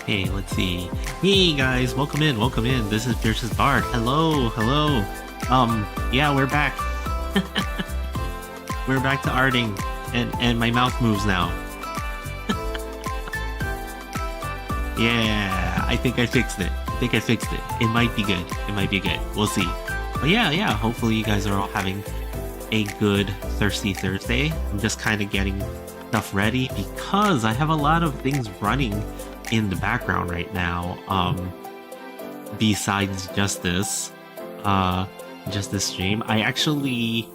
Okay, let's see. Hey guys, welcome in, welcome in. This is Fierce's Bard. Hello, hello. Yeah, we're back. We're back to arting, and my mouth moves now. Yeah, I think I fixed it. It might be good. It might be good. We'll see. But yeah. Hopefully you guys are all having a good Thirsty Thursday. I'm just kind of getting stuff ready because I have a lot of things running in the background right now. Besides just this stream, I actually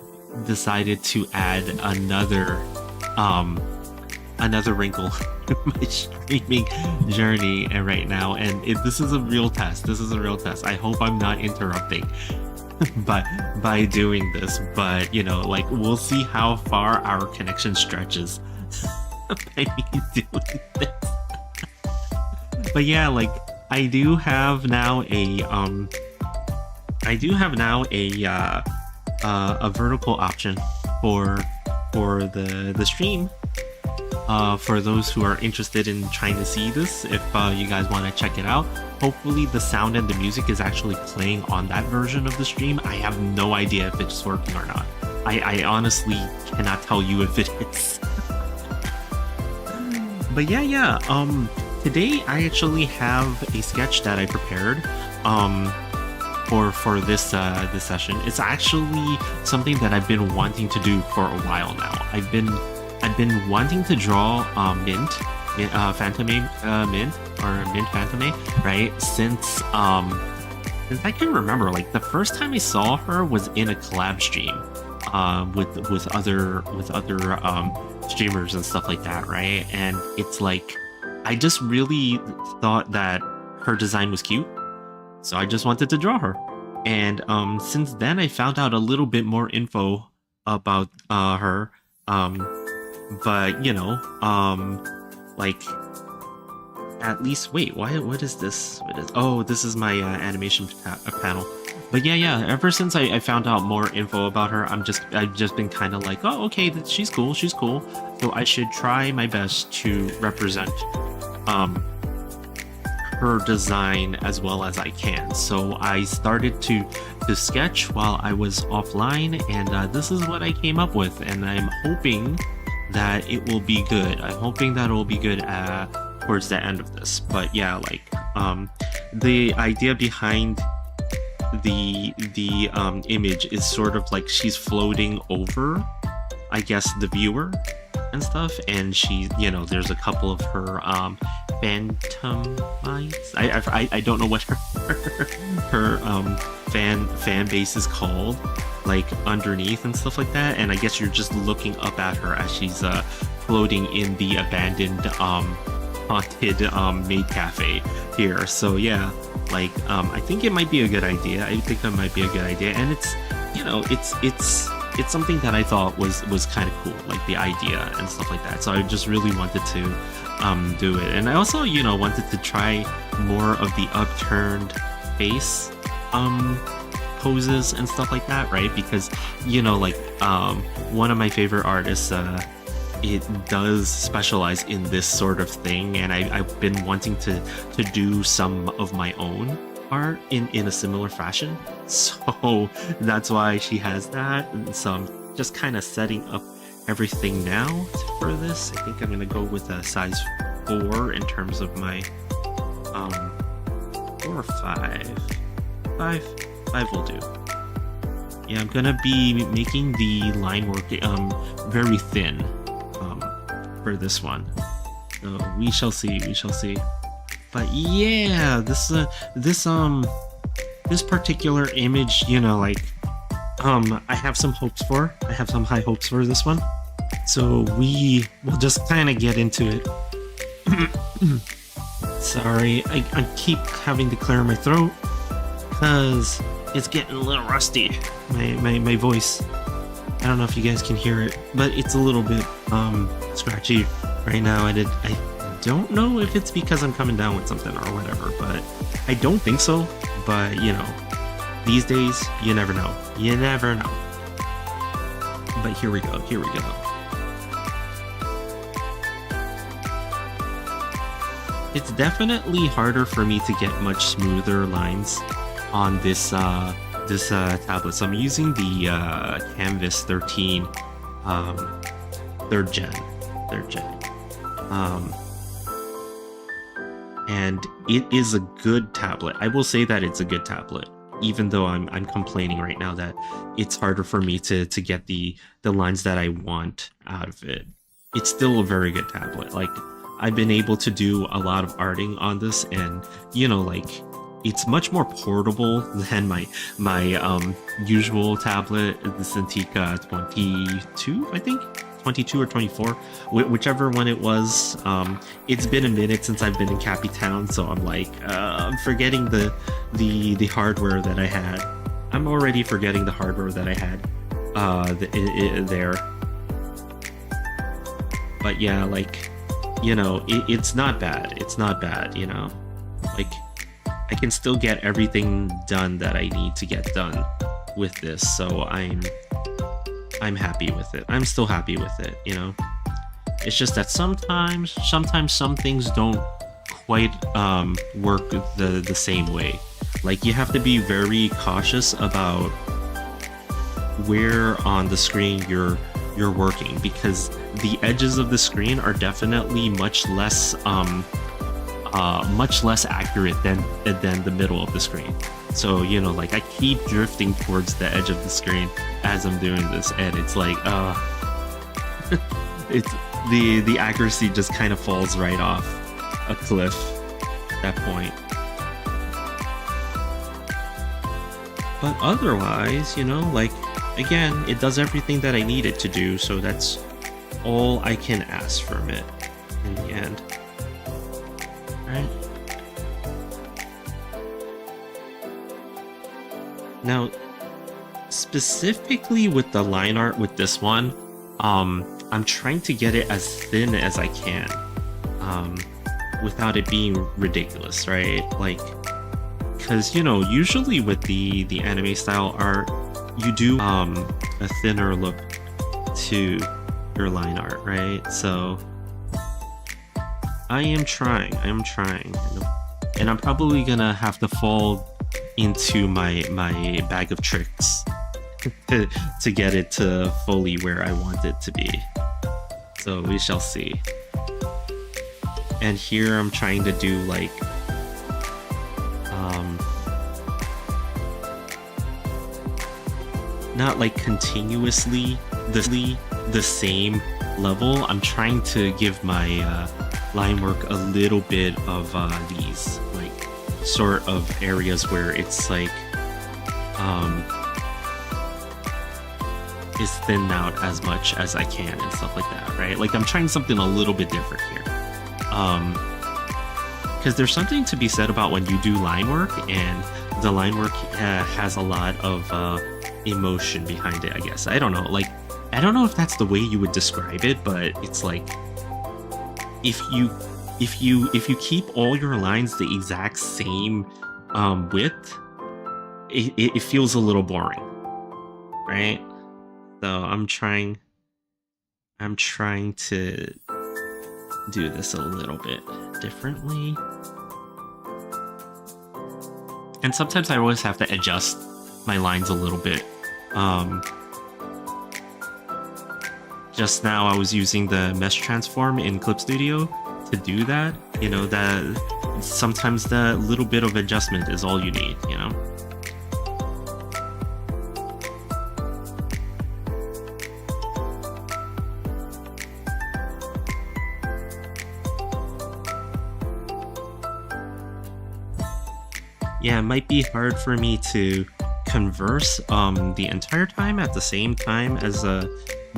decided to add another wrinkle to my streaming journey right now, and this is a real test. I hope I'm not interrupting by doing this, but you know, like, we'll see how far our connection stretches by me doing this. But yeah, like, I do have now a vertical option for the stream. For those who are interested in trying to see this, if you guys want to check it out, hopefully the sound and the music is actually playing on that version of the stream. I have no idea if it's working or not. I honestly cannot tell you if it is. But yeah. Today I actually have a sketch that I prepared for this session. It's actually something that I've been wanting to do for a while now. I've been wanting to draw Fantome Mint, or Mint Fantome, right? Since I can remember. Like, the first time I saw her was in a collab stream with other streamers and stuff like that, right? And it's like, I just really thought that her design was cute, so I just wanted to draw her. And since then, I found out a little bit more info about her. But you know, like, at least, wait, what is this? Oh, this is my animation panel. But yeah, ever since I found out more info about her, I've just been kind of like, oh, okay, she's cool. So I should try my best to represent her design as well as I can. So I started to sketch while I was offline, and this is what I came up with, and I'm hoping that it will be good. Towards the end of this. But yeah, like, the idea behind the image is sort of like she's floating over, I guess, the viewer and stuff, and she, you know, there's a couple of her Fantomites. I don't know what her fan base is called, like, underneath and stuff like that, and I guess you're just looking up at her as she's floating in the abandoned haunted maid cafe here. So yeah, like, I think it might be a good idea. And it's, you know, it's something that I thought was kind of cool, like the idea and stuff like that. So I just really wanted to do it, and I also, you know, wanted to try more of the upturned face poses and stuff like that, right? Because, you know, like, one of my favorite artists, it does specialize in this sort of thing, and I've been wanting to do some of my own art in a similar fashion. So that's why she has that, and so I'm just kind of setting up everything now for this. I think I'm gonna go with a size 4 in terms of my 4 or 5 will do. Yeah, I'm gonna be making the line work very thin for this one, so we shall see. But yeah, this particular image, you know, like, I have some high hopes for this one, so we will just kind of get into it. Sorry, I keep having to clear my throat because it's getting a little rusty, my voice. I don't know if you guys can hear it, but it's a little bit scratchy right now. I don't know if it's because I'm coming down with something or whatever, but I don't think so. But, you know, these days, you never know. But here we go. It's definitely harder for me to get much smoother lines on this tablet. So I'm using the Canvas 13 um, third gen, third gen, um, and it is a good tablet. I will say that it's a good tablet, even though I'm complaining right now that it's harder for me to get the lines that I want out of it. It's still a very good tablet. Like, I've been able to do a lot of arting on this, and like it's much more portable than my usual tablet, the Cintiq 22, I think. 22 or 24, whichever one it was. It's been a minute since I've been in Cappy Town, so I'm like, I'm forgetting the hardware that I had. I'm already forgetting the hardware that I had there. But yeah, like, it's not bad. It's not bad, Like, I can still get everything done that I need to get done with this, so I'm happy with it. I'm still happy with it, It's just that sometimes some things don't quite work the same way. Like, you have to be very cautious about where on the screen you're working, because the edges of the screen are definitely much less accurate than the middle of the screen. So, like, I keep drifting towards the edge of the screen as I'm doing this, and it's like, it's the accuracy just kind of falls right off a cliff at that point. But otherwise, like, again, it does everything that I need it to do, so that's all I can ask from it in the end. Right? Now, specifically with the line art with this one, I'm trying to get it as thin as I can, without it being ridiculous, right? Like, because usually with the anime style art, you do a thinner look to your line art, right? So I am trying, and I'm probably gonna have to fall into my bag of tricks to get it to fully where I want it to be. So we shall see. And here I'm trying to do like not like continuously the same level. I'm trying to give my line work a little bit of these like sort of areas where it's like is thinned out as much as I can and stuff like that, right? Like, I'm trying something a little bit different here, because there's something to be said about when you do line work, and the line work has a lot of emotion behind it, I guess. I don't know, like, I don't know if that's the way you would describe it, but it's like, if you keep all your lines the exact same width, it feels a little boring, right? So I'm trying to do this a little bit differently. And sometimes I always have to adjust my lines a little bit. Just now I was using the mesh transform in Clip Studio to do that. That sometimes that little bit of adjustment is all you need, Yeah, it might be hard for me to converse the entire time at the same time as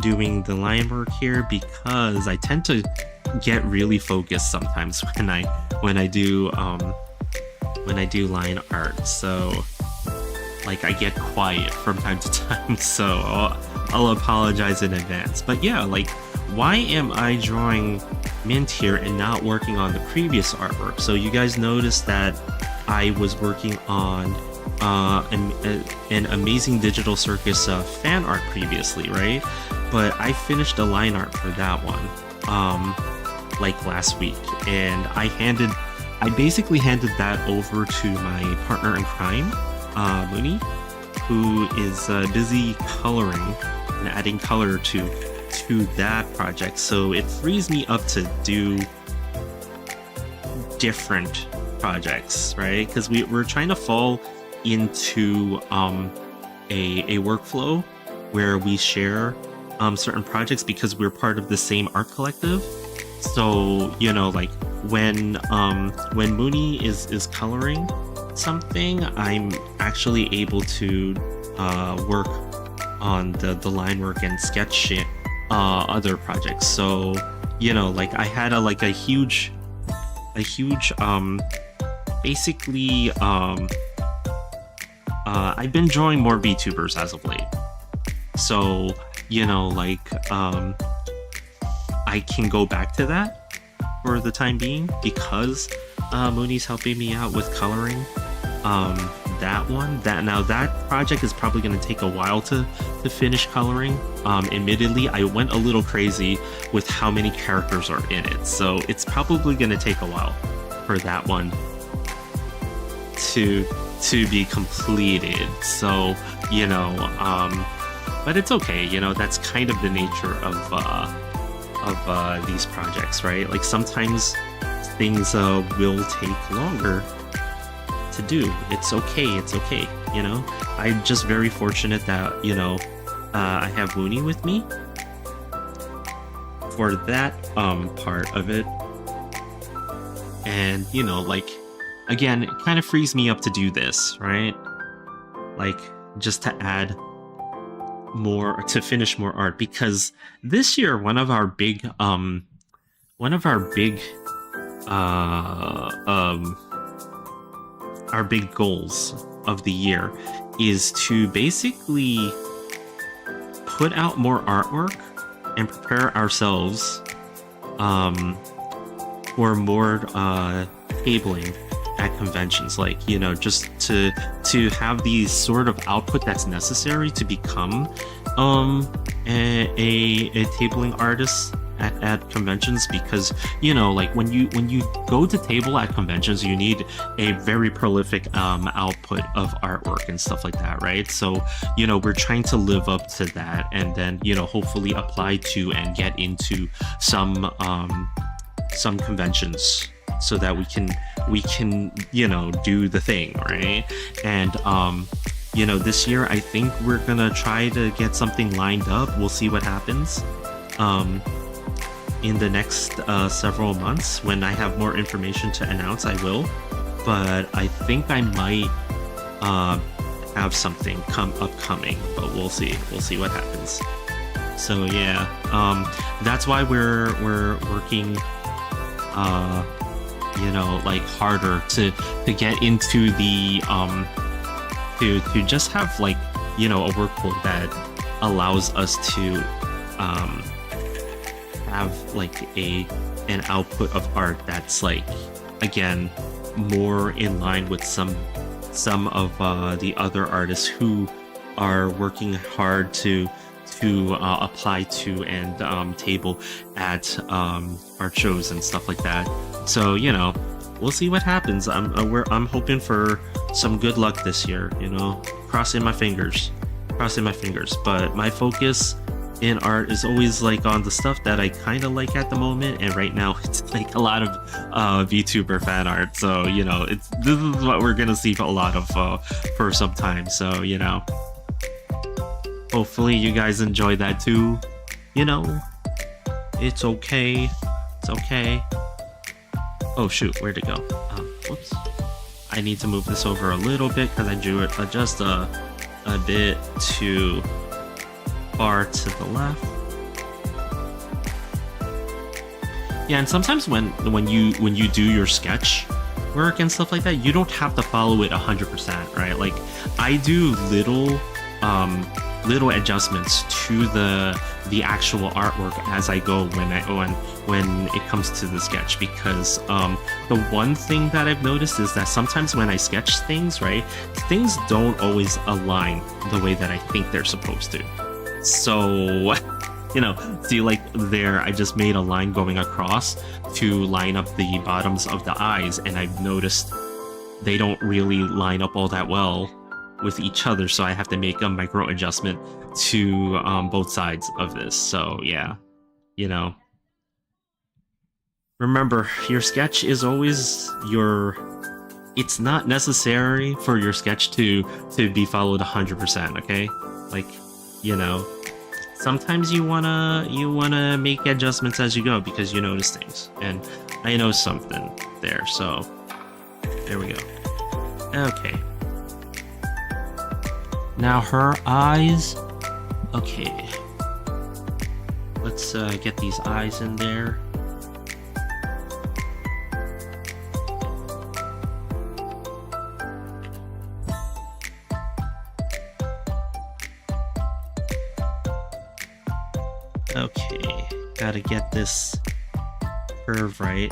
doing the line work here, because I tend to get really focused sometimes when I do line art. So like, I get quiet from time to time, so I'll apologize in advance. But yeah, like, why am I drawing Mint here and not working on the previous artwork? So you guys noticed that I was working on an Amazing Digital Circus fan art previously, right? But I finished a line art for that one like last week, and I handed I basically handed that over to my partner in crime, Mooney, who is busy coloring and adding color to that project. So it frees me up to do different projects, right? Because we're trying to fall into a workflow where we share certain projects because we're part of the same art collective. So, you know, like when Mooney is coloring something, I'm actually able to work on the line work and sketch it, other projects. So, you know, like I had a huge basically I've been drawing more VTubers as of late. So, you know, like I can go back to that for the time being because Mooney's helping me out with coloring that project is probably going to take a while to finish coloring. Admittedly, I went a little crazy with how many characters are in it, so it's probably going to take a while for that one to be completed. So, you know, but it's okay, you know, that's kind of the nature of these projects, right? Like sometimes things will take longer to do. It's okay, you know. I'm just very fortunate that, you know, I have Mooney with me for that part of it. And, you know, like, again, it kind of frees me up to do this, right? Like, just to add more, to finish more art, because this year one of our big goals of the year is to basically put out more artwork and prepare ourselves for more tabling at conventions, like, you know, just to have the sort of output that's necessary to become a tabling artist at conventions. Because, you know, like when you go to table at conventions, you need a very prolific output of artwork and stuff like that, right? So, you know, we're trying to live up to that, and then, you know, hopefully apply to and get into some conventions so that we can, you know, do the thing, right? And you know, this year I think we're gonna try to get something lined up. We'll see what happens in the next several months. When I have more information to announce, I will. But I think I might have something upcoming, but we'll see. We'll see what happens. So yeah, that's why we're working, you know, like harder to get into the to just have, like, you know, a workflow that allows us to have like an output of art that's, like, again, more in line with some of the other artists who are working hard to apply to and table at art shows and stuff like that. So, you know, we'll see what happens. I'm hoping for some good luck this year, you know, crossing my fingers. But my focus in art is always, like, on the stuff that I kind of like at the moment, and right now it's like a lot of VTuber fan art. So, you know, this is what we're gonna see a lot of for some time. So, you know, hopefully you guys enjoy that too. You know, it's okay. Oh shoot, where'd it go? Whoops. I need to move this over a little bit because I drew it just a bit too far to the left. Yeah, and sometimes when you do your sketch work and stuff like that, you don't have to follow it 100%, right? Like, I do little adjustments to the actual artwork as I go when it comes to the sketch, because the one thing that I've noticed is that sometimes when I sketch things, right, things don't always align the way that I think they're supposed to. So You know, see, like there, I just made a line going across to line up the bottoms of the eyes, and I've noticed they don't really line up all that well with each other, so I have to make a micro adjustment to both sides of this. So yeah, you know, remember, your sketch is always your... It's not necessary for your sketch to be followed 100%, okay? Like, you know, sometimes you wanna make adjustments as you go because you notice things, and I know something there. So there we go. Okay. Now her eyes. Okay. Let's get these eyes in there. Okay, gotta get this curve right.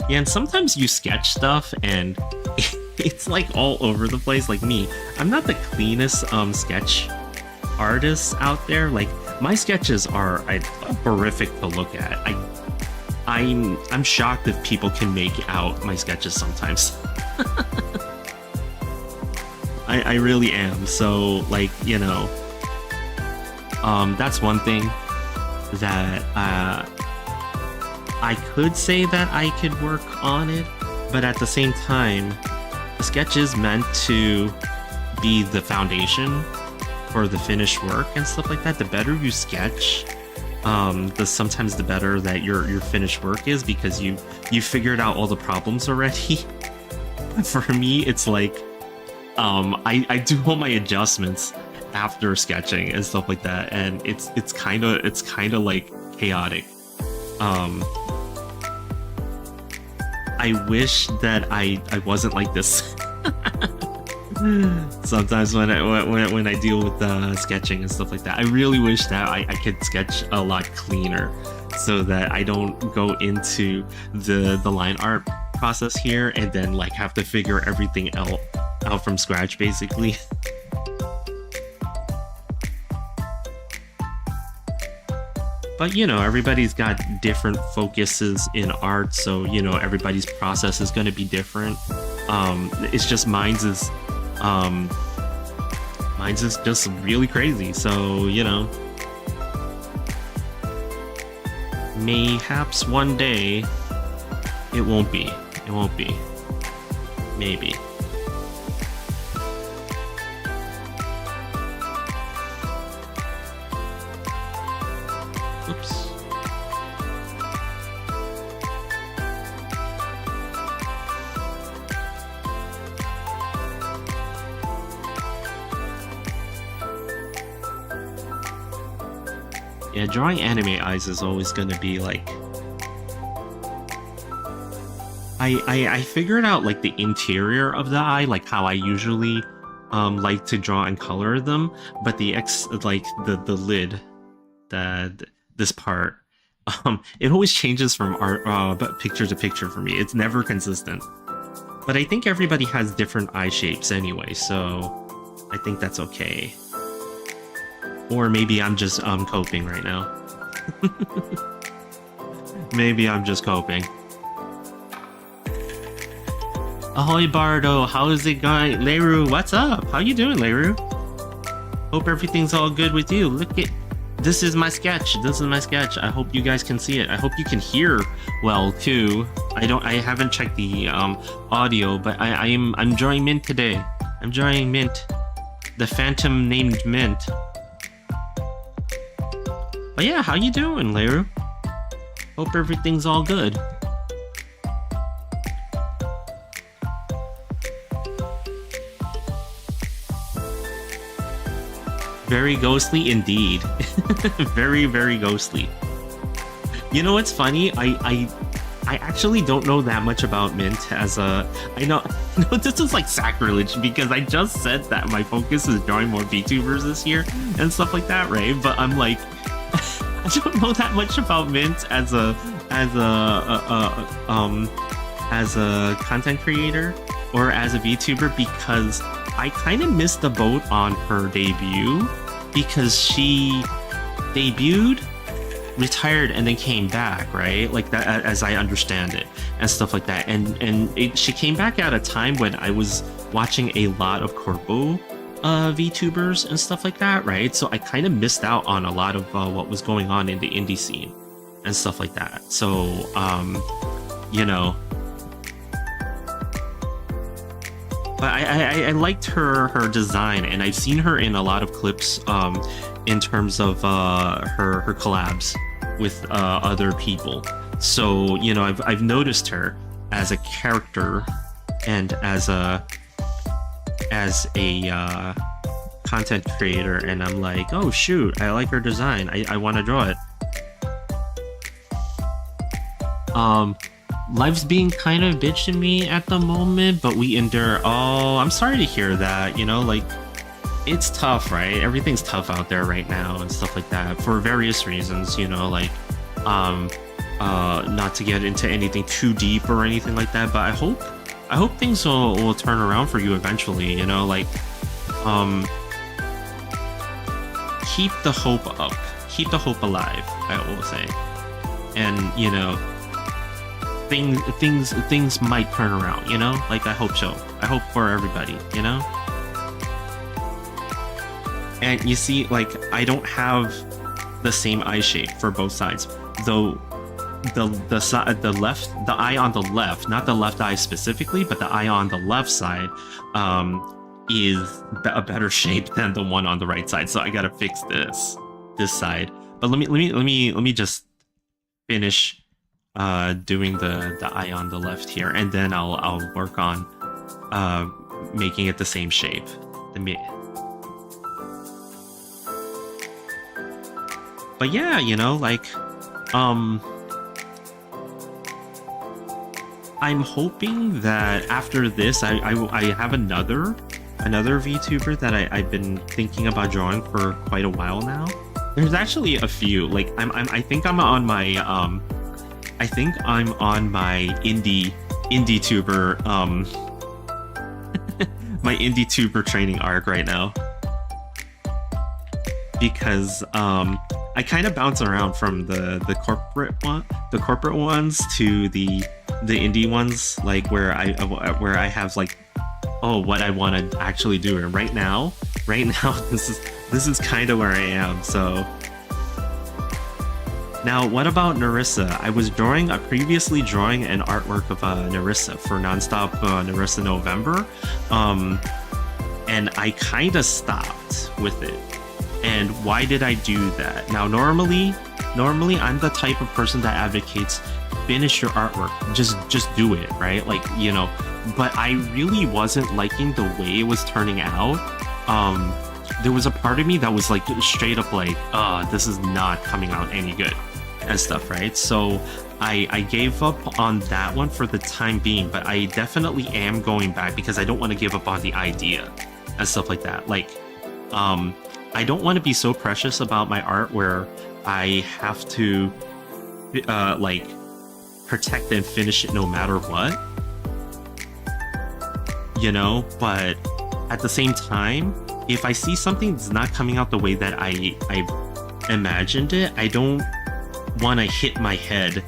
Yeah, and sometimes you sketch stuff and it's like all over the place. Like me, I'm not the cleanest sketch artist out there. Like my sketches are horrific to look at. I'm shocked if people can make out my sketches sometimes. I really am. So like, you know, that's one thing that I could say that I could work on it, but at the same time, the sketch is meant to be the foundation for the finished work and stuff like that. The better you sketch, sometimes the better that your finished work is, because you figured out all the problems already. For me, it's like I do all my adjustments after sketching and stuff like that, and it's kind of like chaotic. I wish that I wasn't like this. Sometimes when I deal with sketching and stuff like that, I really wish that I could sketch a lot cleaner, so that I don't go into the line art process here and then like have to figure everything out from scratch, basically. But you know, everybody's got different focuses in art, so you know, everybody's process is going to be different. It's just mine's is just really crazy. So you know, mayhaps one day it won't be. It won't be. Maybe. Oops. Yeah, drawing anime eyes is always gonna be like... I figured out like the interior of the eye, like how I usually like to draw and color them, but the lid, this part, it always changes from picture to picture for me. It's never consistent. But I think everybody has different eye shapes anyway, so I think that's okay. Or maybe I'm just coping right now. Maybe I'm just coping. Ahoy Bardo, how is it going? Leru, what's up? How you doing, Leru? Hope everything's all good with you. Look at... This is my sketch. This is my sketch. I hope you guys can see it. I hope you can hear well too. I haven't checked the audio, but I'm drawing Mint today. I'm drawing Mint. The Phantom named Mint. But yeah, how you doing, Leru? Hope everything's all good. Very ghostly indeed. Very, very ghostly. You know what's funny? I actually don't know that much about Mint as a... I know this is like sacrilege because I just said that my focus is drawing more VTubers this year and stuff like that, right? But I'm like, I don't know that much about Mint as a content creator or as a VTuber, because I kind of missed the boat on her debut. because she debuted, retired, and then came back, right? Like that, as I understand it, and stuff like that. She came back at a time when I was watching a lot of Corpo VTubers and stuff like that, right? So I kind of missed out on a lot of what was going on in the indie scene and stuff like that. So, you know, but I liked her design, and I've seen her in a lot of clips in terms of her collabs with other people. So, you know, I've noticed her as a character and as a content creator, and I'm like, oh shoot, I like her design. I want to draw it. Life's being kind of bitch to me at the moment, but we endure. Oh, I'm sorry to hear that. You know, like, it's tough, right? Everything's tough out there right now and stuff like that for various reasons, you know, like, not to get into anything too deep or anything like that, but I hope things will turn around for you eventually, you know, like, keep the hope up, keep the hope alive, I will say. And, you know, things might turn around, you know, like, I hope so. I hope for everybody, you know. And you see, like, I don't have the same eye shape for both sides, though. The eye on the left, not the left eye specifically, but the eye on the left side, is a better shape than the one on the right side. So I gotta fix this side. But let me just finish doing the eye on the left here, and then I'll work on making it the same shape. But yeah, you know, like, I'm hoping that after this, I have another VTuber that I've been thinking about drawing for quite a while now. There's actually a few. Like, I think I'm on my indie tuber my indie tuber training arc right now, because I kind of bounce around from the corporate ones to the indie ones, like where I have like, oh, what I want to actually do. And right now this is kind of where I am. So now, what about Nerissa? I was previously drawing an artwork of Nerissa for Nonstop Nerissa November, and I kind of stopped with it. And why did I do that? Now, normally I'm the type of person that advocates finish your artwork, just do it, right? Like, you know, but I really wasn't liking the way it was turning out. There was a part of me that was like straight up like, this is not coming out any good and stuff, right? So I gave up on that one for the time being, but I definitely am going back because I don't want to give up on the idea and stuff like that. Like, I don't want to be so precious about my art where I have to like protect and finish it no matter what, you know. But at the same time, if I see something that's not coming out the way that I imagined it, I don't want to hit my head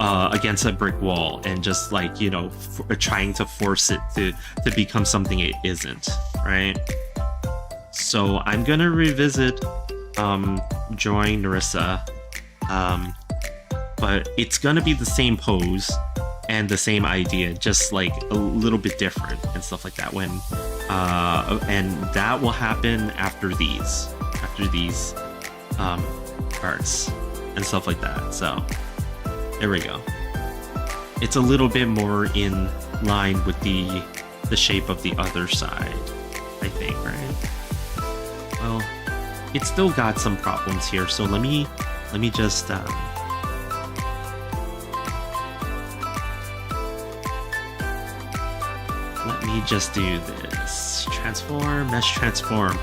against a brick wall and just, like, you know, trying to force it to become something it isn't, right? So I'm gonna revisit drawing Nerissa, but it's gonna be the same pose and the same idea, just like a little bit different and stuff like that. When and that will happen after these arts and stuff like that. So there we go. It's a little bit more in line with the shape of the other side, I think, right? Well, it's still got some problems here, so let me just let me just do this. Transform, mesh transform.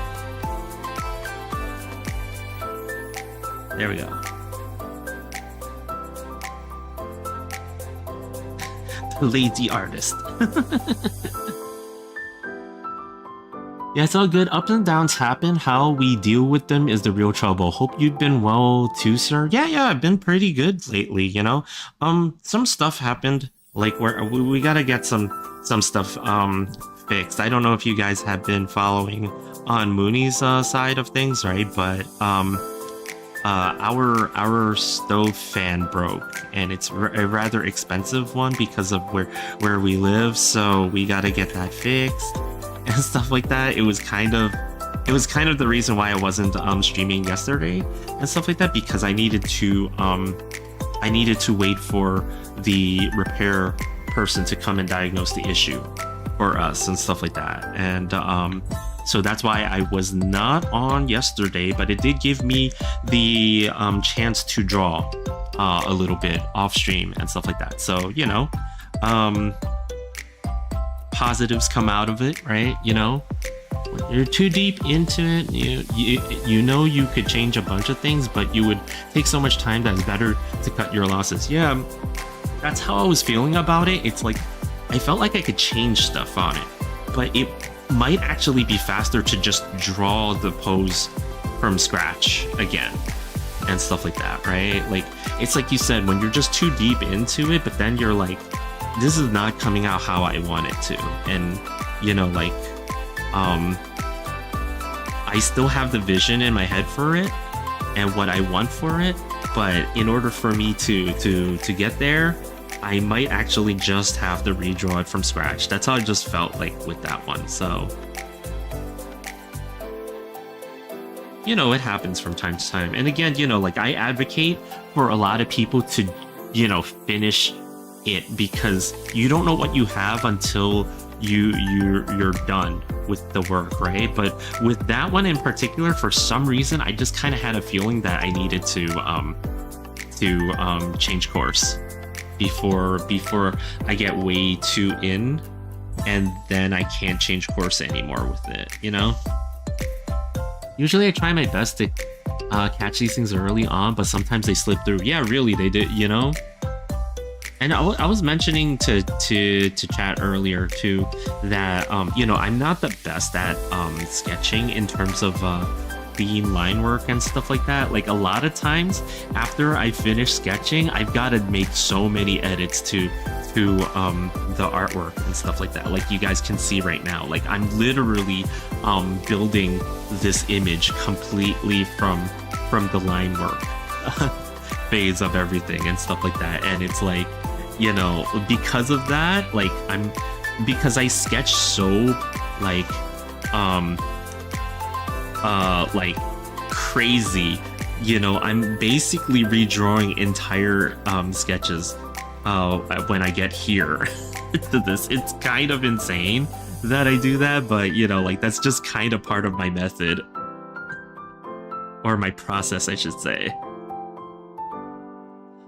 There we go. The lazy artist. Yeah, it's all good. Ups and downs happen. How we deal with them is the real trouble. Hope you've been well too, sir. Yeah, I've been pretty good lately, you know. Some stuff happened, like where we gotta get some stuff fixed. I don't know if you guys have been following on Mooney's side of things, right? But our stove fan broke, and it's a rather expensive one because of where we live. So we gotta get that fixed and stuff like that. It was kind of the reason why I wasn't streaming yesterday and stuff like that, because I needed to wait for the repair person to come and diagnose the issue for us and stuff like that. And so that's why I was not on yesterday, but it did give me the chance to draw a little bit off stream and stuff like that. So, you know, positives come out of it, right? You know, when you're too deep into it, you know you could change a bunch of things, but you would take so much time that it's better to cut your losses. Yeah, that's how I was feeling about it. It's like I felt like I could change stuff on it, but it might actually be faster to just draw the pose from scratch again and stuff like that, right? Like, it's like you said, when you're just too deep into it, but then you're like, this is not coming out how I want it to. And, you know, like, I still have the vision in my head for it and what I want for it, but in order for me to get there, I might actually just have to redraw it from scratch. That's how I just felt like with that one. So, you know, it happens from time to time. And again, you know, like, I advocate for a lot of people to, you know, finish it, because you don't know what you have until you're done with the work, right? But with that one in particular, for some reason, I just kind of had a feeling that I needed to change course before I get way too in, and then I can't change course anymore with it, you know? Usually I try my best to catch these things early on, but sometimes they slip through. Yeah, really, they did, you know? And I was mentioning to chat earlier too that you know, I'm not the best at sketching in terms of clean line work and stuff like that. Like, a lot of times after I finish sketching, I've got to make so many edits to the artwork and stuff like that. Like, you guys can see right now, like, I'm literally building this image completely from the line work phase of everything and stuff like that. And it's like, you know, because of that, like, because I sketch so like crazy, you know, I'm basically redrawing entire sketches when I get here to this. It's kind of insane that I do that, but, you know, like, that's just kind of part of my method, or my process, I should say.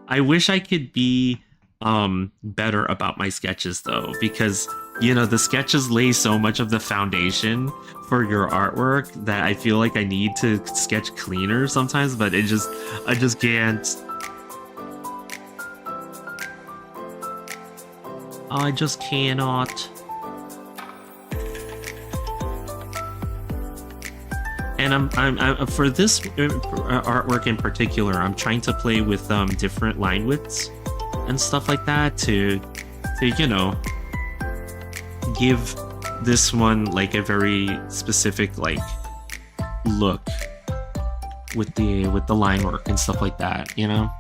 I wish I could be better about my sketches, though, because, you know, the sketches lay so much of the foundation for your artwork that I feel like I need to sketch cleaner sometimes, but I just can't. I just cannot. And I'm for this artwork in particular, I'm trying to play with different line widths and stuff like that to you know, give this one like a very specific like look with the line work and stuff like that, you know.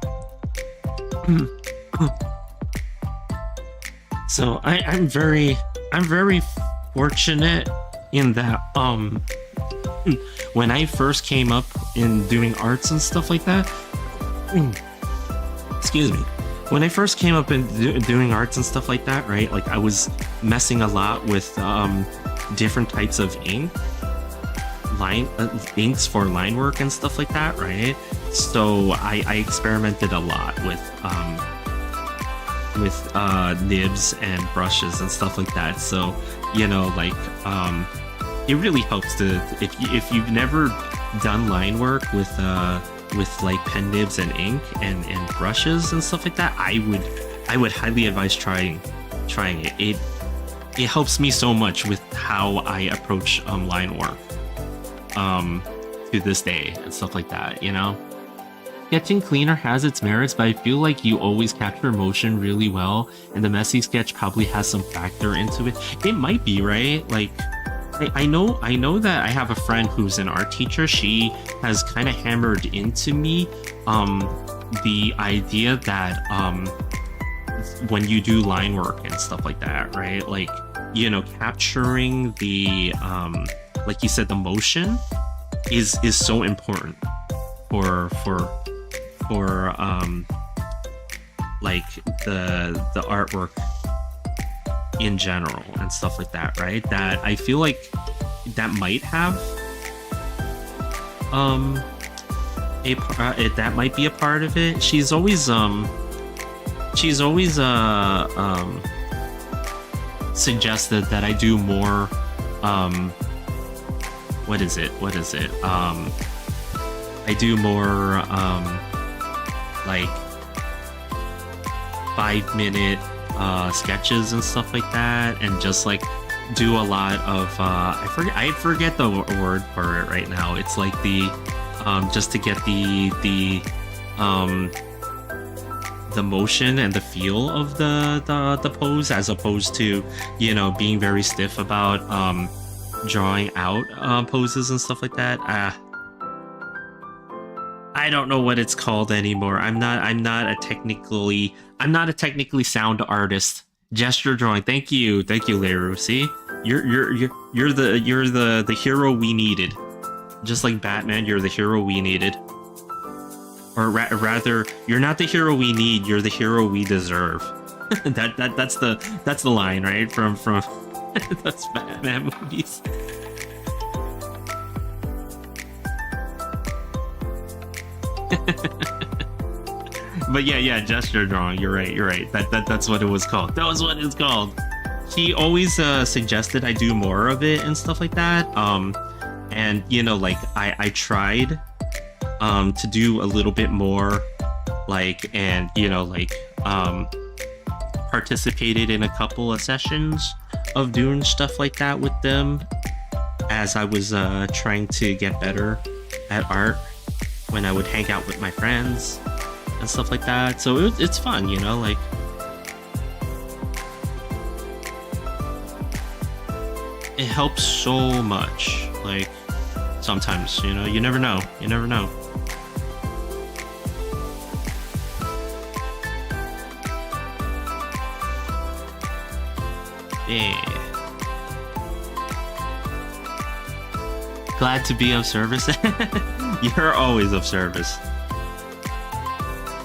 So I'm very fortunate in that when I first came up in doing arts and stuff like that, excuse me, when I first came up in doing arts and stuff like that, right, like, I was messing a lot with different types of inks for line work and stuff like that, right? So I experimented a lot with nibs and brushes and stuff like that. So, you know, like, it really helps to, if you've never done line work with like pen nibs and ink and brushes and stuff like that, I would highly advise trying it. it helps me so much with how I approach line work um to this day and stuff like that, you know. Sketching cleaner has its merits, but I feel like you always capture emotion really well, and the messy sketch probably has some factor into it. It might be, right? Like, I know that I have a friend who's an art teacher. She has kind of hammered into me um, the idea that when you do line work and stuff like that, right? Like, you know, capturing the like you said, the motion is so important for like the artwork in general and stuff like that, right? That I feel like that might have that might be a part of it. She's always suggested that I do more what is it I do more like 5-minute sketches and stuff like that, and just like do a lot of I forget the word for it right now. It's like the just to get the motion and the feel of the pose, as opposed to, you know, being very stiff about drawing out poses and stuff like that. I don't know what it's called anymore. I'm not a technically sound artist. Gesture drawing. Thank you, Leru. See, you're the hero we needed. Just like Batman, you're the hero we needed. Or rather, you're not the hero we need. You're the hero we deserve. that's the line, right? From those Batman movies. But yeah, gesture drawing. You're right. That's what it was called. That was what it's called. He always suggested I do more of it and stuff like that. And you know, like I tried to do a little bit more, like, and you know, like participated in a couple of sessions of doing stuff like that with them as I was trying to get better at art when I would hang out with my friends and stuff like that. So it's fun, you know, like it helps so much. Like sometimes, you know, you never know. Yeah. Glad to be of service. You're always of service.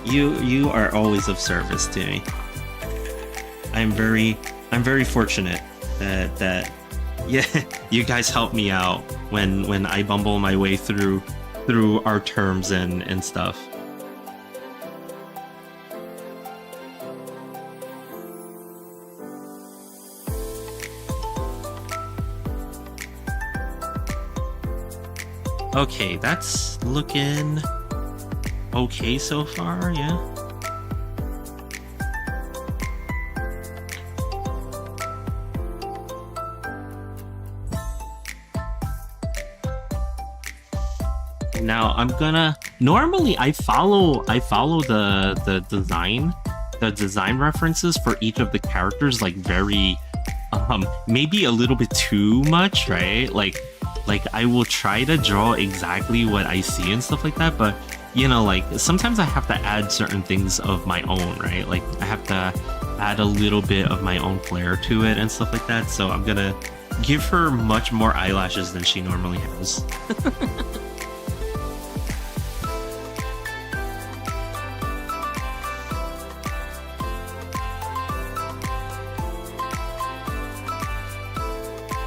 You are always of service to me. I'm very fortunate that yeah, you guys help me out when I bumble my way through our terms and stuff. Okay, that's looking okay so far, yeah. Now I'm gonna normally I follow the design references for each of the characters, like very maybe a little bit too much, right? Like I will try to draw exactly what I see and stuff like that, but you know, like sometimes I have to add certain things of my own, right? Like I have to add a little bit of my own flair to it and stuff like that. So I'm gonna give her much more eyelashes than she normally has.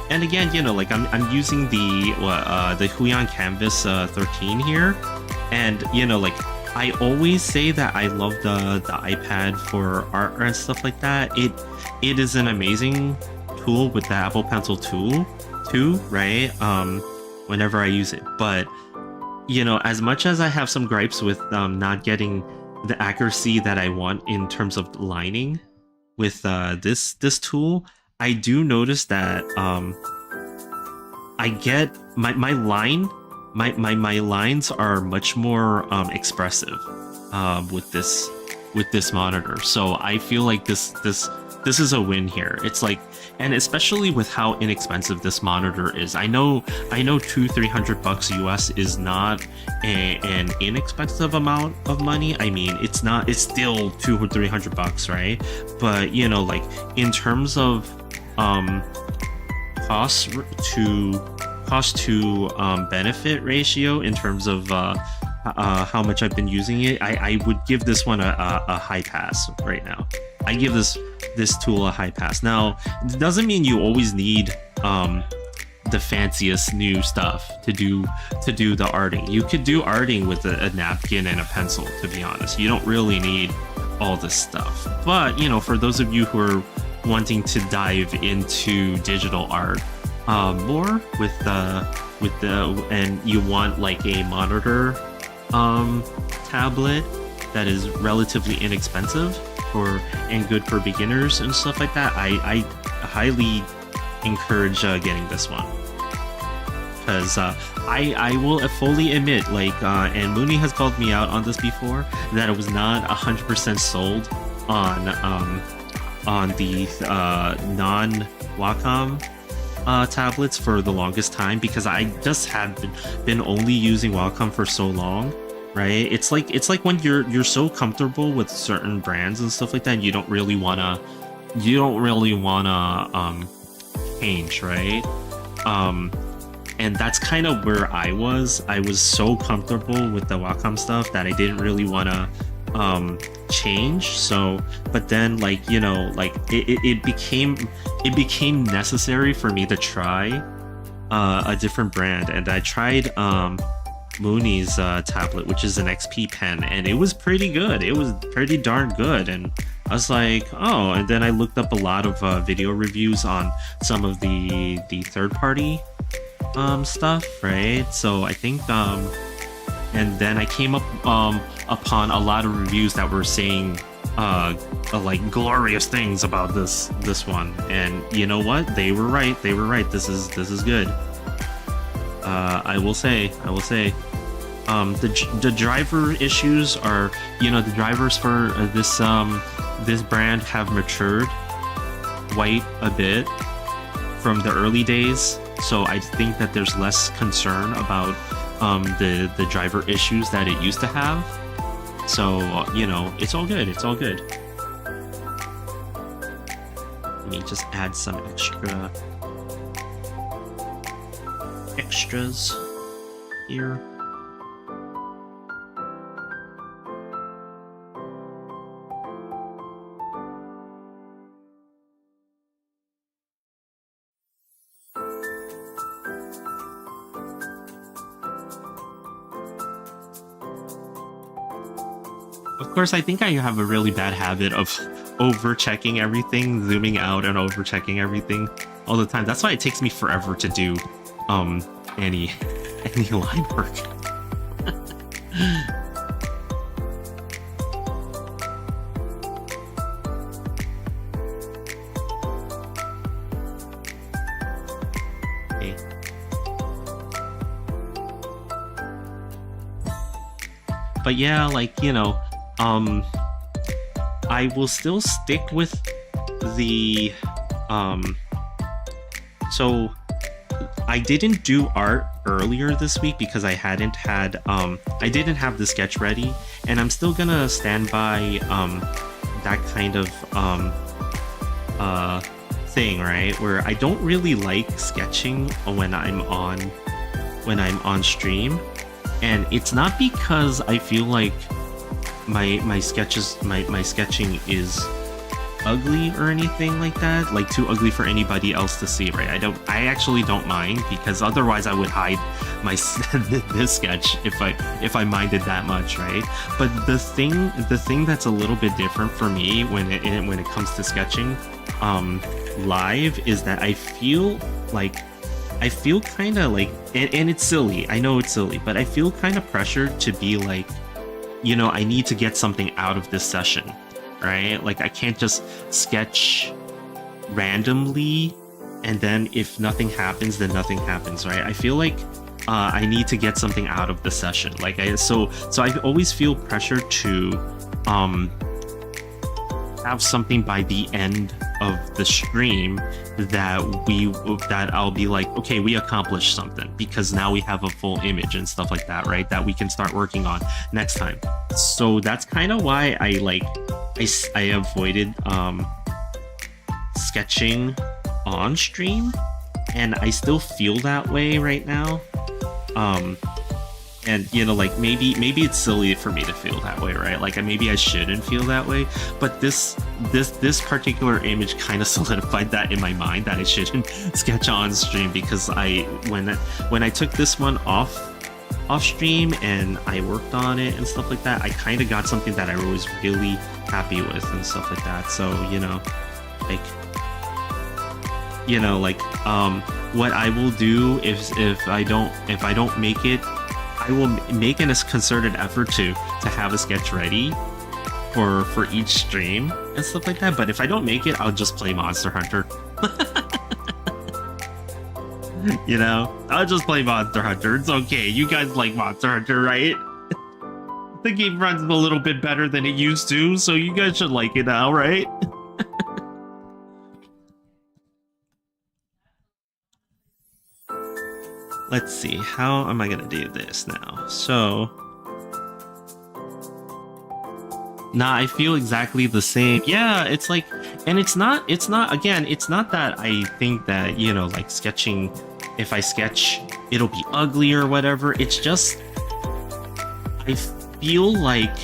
And again, you know, like I'm using the Huion Canvas 13 here, and you know, like I always say that I love the iPad for art and stuff like that. It is an amazing tool with the Apple Pencil tool too, right? Whenever I use it, but you know, as much as I have some gripes with not getting the accuracy that I want in terms of lining with this tool, I do notice that I get my line my lines are much more expressive with this monitor. So I feel like this is a win here. It's like, and especially with how inexpensive this monitor is. I know 300 bucks US is not an inexpensive amount of money. I mean, it's not, it's still 200 or 300 bucks, right? But you know, like in terms of cost to benefit ratio, in terms of how much I've been using it, I would give this one a high pass right now. I give this tool a high pass. Now, it doesn't mean you always need the fanciest new stuff to do the arting. You could do arting with a napkin and a pencil, to be honest. You don't really need all this stuff. But, you know, for those of you who are wanting to dive into digital art more with the and you want like a monitor tablet that is relatively inexpensive and good for beginners and stuff like that, I highly encourage getting this one, because I will fully admit, like, and Mooney has called me out on this before, that I was not 100% sold on the non-Wacom tablets for the longest time, because I just have been only using Wacom for so long. Right? It's like when you're so comfortable with certain brands and stuff like that, you don't really wanna change, right? And that's kind of where I was. I was so comfortable with the Wacom stuff that I didn't really wanna change. So, but then, like, you know, like it became necessary for me to try a different brand, and I tried Mooney's tablet, which is an XP pen, and it was pretty good. It was pretty darn good, and I was like, oh. And then I looked up a lot of video reviews on some of the third-party stuff, right? So I think and then I came up upon a lot of reviews that were saying like glorious things about this one, and you know what? They were right. This is good. I will say, the driver issues are, you know, the drivers for this brand have matured quite a bit from the early days. So I think that there's less concern about the driver issues that it used to have. So you know, it's all good. It's all good. Let me just add some extras here. Of course, I think I have a really bad habit of over-checking everything, zooming out and over-checking everything all the time. That's why it takes me forever to do any line work. Okay. But yeah, like, you know, I will still stick with the so I didn't do art earlier this week because I didn't have the sketch ready, and I'm still gonna stand by that kind of thing, right, where I don't really like sketching when I'm on stream. And it's not because I feel like my sketching is ugly or anything like that, like too ugly for anybody else to see, right? I actually don't mind, because otherwise I would hide my this sketch if I minded that much, right? But the thing that's a little bit different for me when it comes to sketching live is that I feel kind of like, and it's silly, I know it's silly, but I feel kind of pressured to be like, you know, I need to get something out of this session, right? Like, I can't just sketch randomly, and then if nothing happens, then nothing happens, right? I feel like I need to get something out of the session. Like so I always feel pressure to have something by the end of the stream that I'll be like, okay, we accomplished something because now we have a full image and stuff like that, right? That we can start working on next time. So that's kind of why I avoided sketching on stream, and I still feel that way right now. And you know, like maybe it's silly for me to feel that way, right? Like maybe I shouldn't feel that way, but this particular image kind of solidified that in my mind that I shouldn't sketch on stream, because when I took this one off stream and I worked on it and stuff like that, I kind of got something that I was really happy with and stuff like that. So what I will do if I don't make it, I will make a concerted effort to have a sketch ready for each stream and stuff like that. But if I don't make it, I'll just play Monster Hunter. You know, I'll just play Monster Hunter. It's okay. You guys like Monster Hunter, right? The game runs a little bit better than it used to, so you guys should like it now, right? Let's see, how am I gonna do this now? So, nah, I feel exactly the same. Yeah, it's like, and it's not that I think that, you know, like sketching, if I sketch, it'll be ugly or whatever. It's just, I feel like,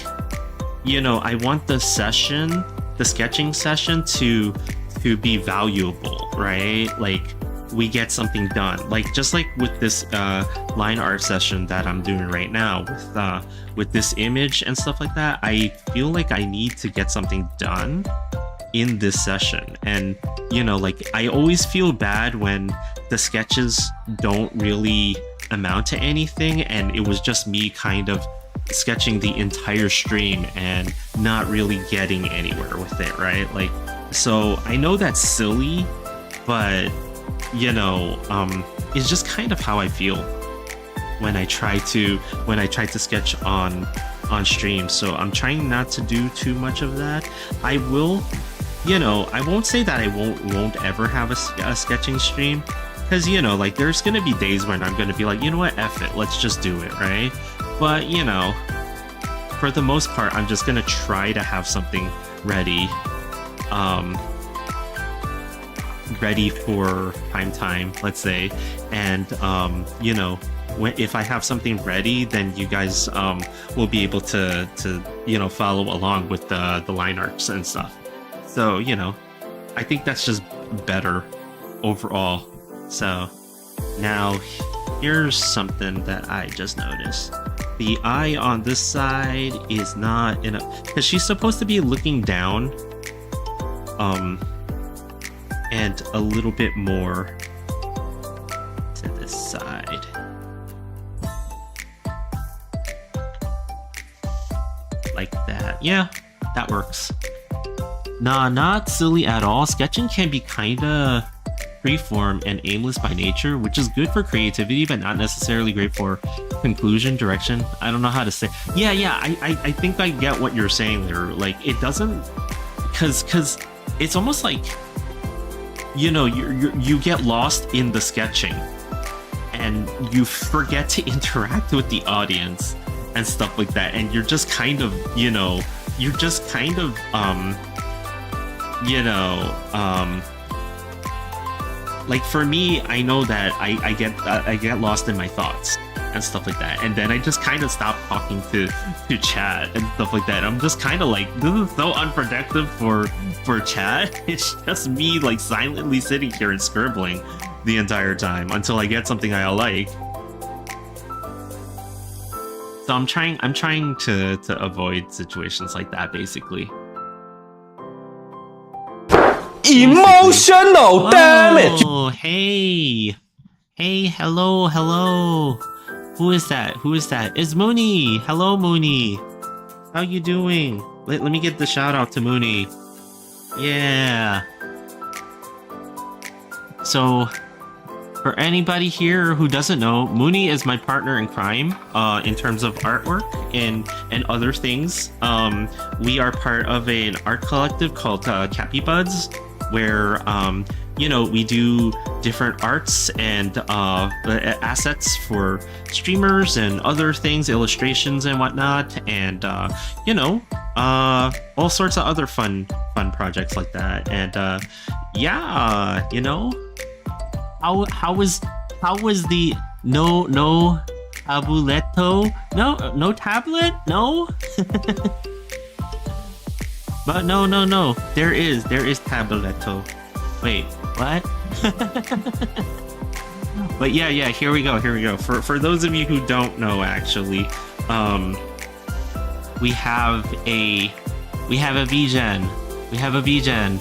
you know, I want the sketching session to be valuable, right? Like, we get something done, like just like with this line art session that I'm doing right now with this image and stuff like that. I feel like I need to get something done in this session, and you know, like I always feel bad when the sketches don't really amount to anything, and it was just me kind of sketching the entire stream and not really getting anywhere with it, right? Like, so I know that's silly, but you know, it's just kind of how I feel when I try to sketch on stream. So I'm trying not to do too much of that. I will, you know, I won't say that I won't ever have a sketching stream, because you know, like there's gonna be days when I'm gonna be like, you know what, F it, let's just do it, right? But you know, for the most part, I'm just gonna try to have something ready. Ready for prime time, let's say, and you know, if I have something ready, then you guys will be able to you know, follow along with the line arts and stuff. So you know, I think that's just better overall. So now here's something that I just noticed. The eye on this side is not in a, because she's supposed to be looking down, and a little bit more to this side. Like that. Yeah, that works. Nah, not silly at all. Sketching can be kinda freeform and aimless by nature, which is good for creativity, but not necessarily great for conclusion, direction. I don't know how to say. Yeah, I think I get what you're saying there. Like, it doesn't, because it's almost like, you know, you get lost in the sketching and you forget to interact with the audience and stuff like that, and you're just kind of, you know, like for me, I know that I get lost in my thoughts and stuff like that, and then I just kind of stop talking to chat and stuff like that. I'm just kind of like, this is so unproductive for chat. It's just me like silently sitting here and scribbling the entire time until I get something I like. So I'm trying to avoid situations like that, basically. Emotional damage. Oh, hey, hello. Who is that? It's Mooney. Hello, Mooney. How you doing? Let me get the shout out to Mooney. Yeah. So for anybody here who doesn't know, Mooney is my partner in crime in terms of artwork and other things. We are part of an art collective called Cappy Buds, where we do different arts and assets for streamers and other things, illustrations and whatnot, and all sorts of other fun projects like that. And how was the no tabuletto? No tablet? No? But no. There is tabuletto. Wait, what? But yeah, here we go. For those of you who don't know, actually, we have a VGen. We have a VGen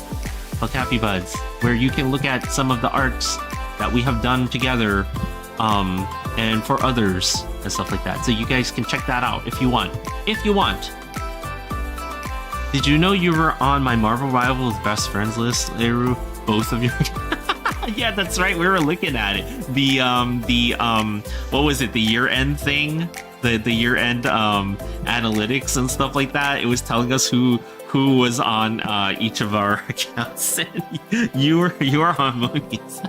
called Cappy Buds, where you can look at some of the arts that we have done together, and for others and stuff like that. So you guys can check that out if you want. Did you know you were on my Marvel Rivals best friends list, Eru? Both of you. Yeah, that's right. We were looking at it. The what was it? The year-end thing. The year-end analytics and stuff like that. It was telling us who was on each of our accounts. you were on Mooney's.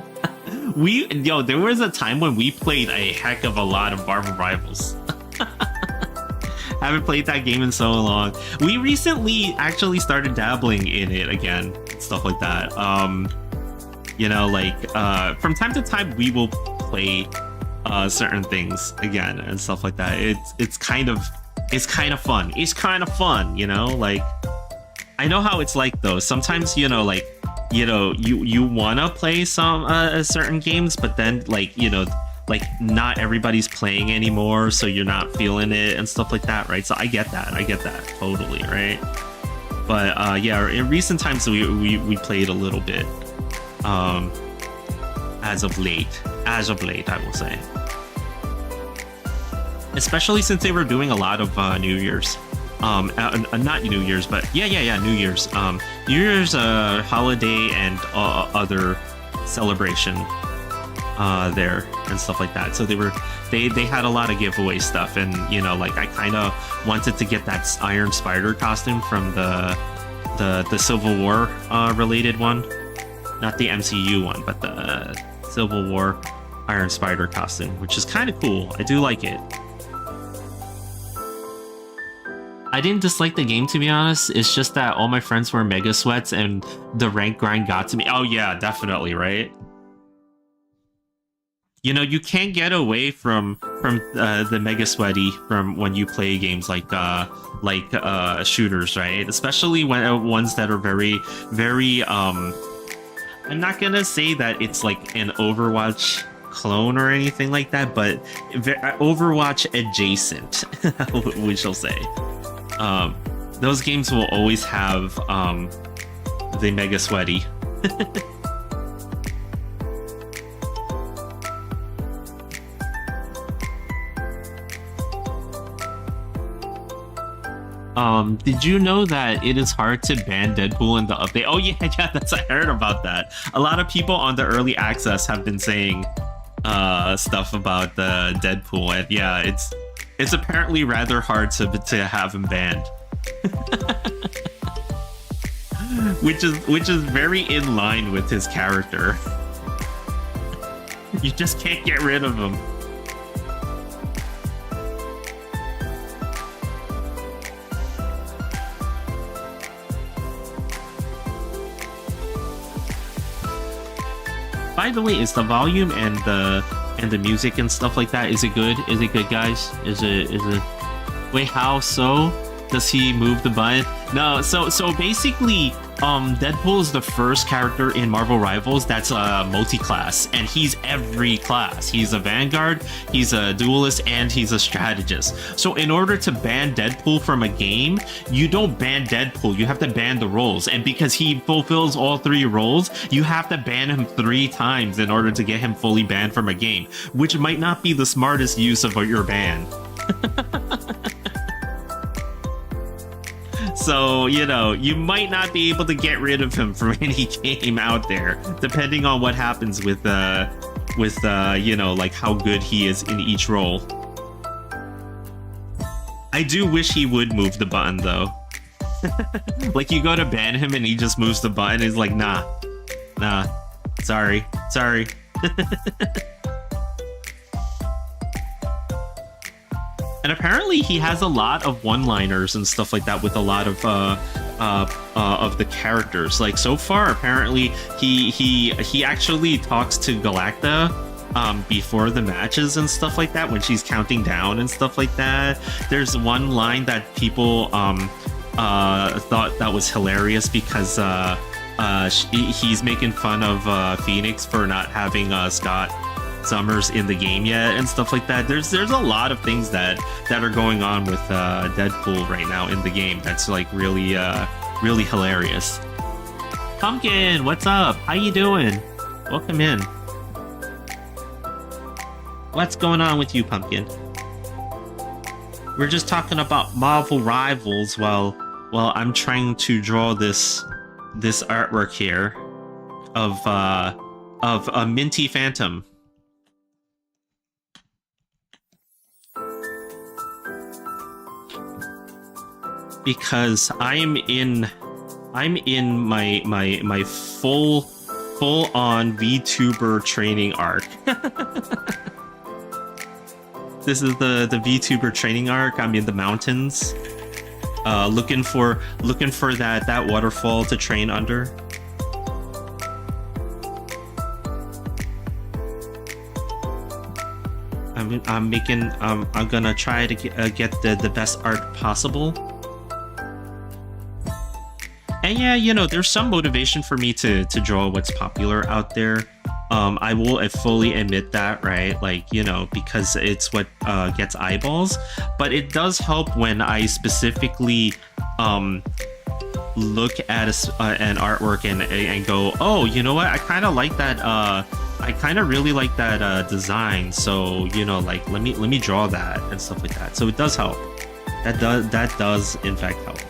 There was a time when we played a heck of a lot of Marvel Rivals. Haven't played that game in so long. We recently actually started dabbling in it again, stuff like that. From time to time we will play certain things again and stuff like that. It's kind of fun. It's kind of fun, I know how it's like though. Sometimes you wanna play some certain games, but then not everybody's playing anymore, so you're not feeling it and stuff like that, right? So I get that totally, right? But in recent times we played a little bit, as of late, I will say, especially since they were doing a lot of New Year's, not New Year's, but New Year's, New Year's holiday and other celebration there and stuff like that. So they had a lot of giveaway stuff, and I kind of wanted to get that Iron Spider costume from the Civil War related one, not the MCU one, but the Civil War Iron Spider costume, which is kind of cool. I do like it. I didn't dislike the game, to be honest. It's just that all my friends were mega sweats and the rank grind got to me. Oh yeah, definitely, right? You can't get away from the mega sweaty from when you play games like shooters, right? Especially when ones that are very, very I'm not gonna say that it's like an Overwatch clone or anything like that, but Overwatch adjacent, we shall say. Those games will always have the mega sweaty. Did you know that it is hard to ban Deadpool in the update? Oh yeah, I heard about that. A lot of people on the early access have been saying stuff about the Deadpool, and yeah, it's apparently rather hard to have him banned. which is very in line with his character. You just can't get rid of him. By the way, is the volume and the music and stuff like that, is it good? Is it good, guys? Is it Wait, how so? Does he move the button? No, so basically, Deadpool is the first character in Marvel Rivals that's multi-class, and he's every class. He's a Vanguard, he's a Duelist, and he's a Strategist. So in order to ban Deadpool from a game, you don't ban Deadpool, you have to ban the roles. And because he fulfills all three roles, you have to ban him 3 times in order to get him fully banned from a game, which might not be the smartest use of your ban. So, you know, you might not be able to get rid of him from any game out there, depending on what happens with you know, like how good he is in each role. I do wish he would move the button though. Like you go to ban him and he just moves the button. He's like, nah, sorry. And apparently he has a lot of one-liners and stuff like that with a lot of the characters. Like so far, apparently he actually talks to Galacta before the matches and stuff like that when she's counting down and stuff like that. There's one line that people thought that was hilarious because he's making fun of Phoenix for not having Scott Summers in the game yet and stuff like that. There's a lot of things that are going on with Deadpool right now in the game that's like really really hilarious. Pumpkin, what's up? How you doing? Welcome in. What's going on with you, Pumpkin? We're just talking about Marvel Rivals while I'm trying to draw this artwork here of a minty Phantom. Because I'm in my full on VTuber training arc. This is the VTuber training arc. I'm in the mountains, looking for that waterfall to train under. I'm gonna try to get the best art possible. And yeah, you know, there's some motivation for me to draw what's popular out there. I will fully admit that, right? Like, you know, because it's what gets eyeballs. But it does help when I specifically look at an artwork and go, oh, you know what? I kind of like that. I kind of really like that design. So, you know, like let me draw that and stuff like that. So it does help. That does in fact help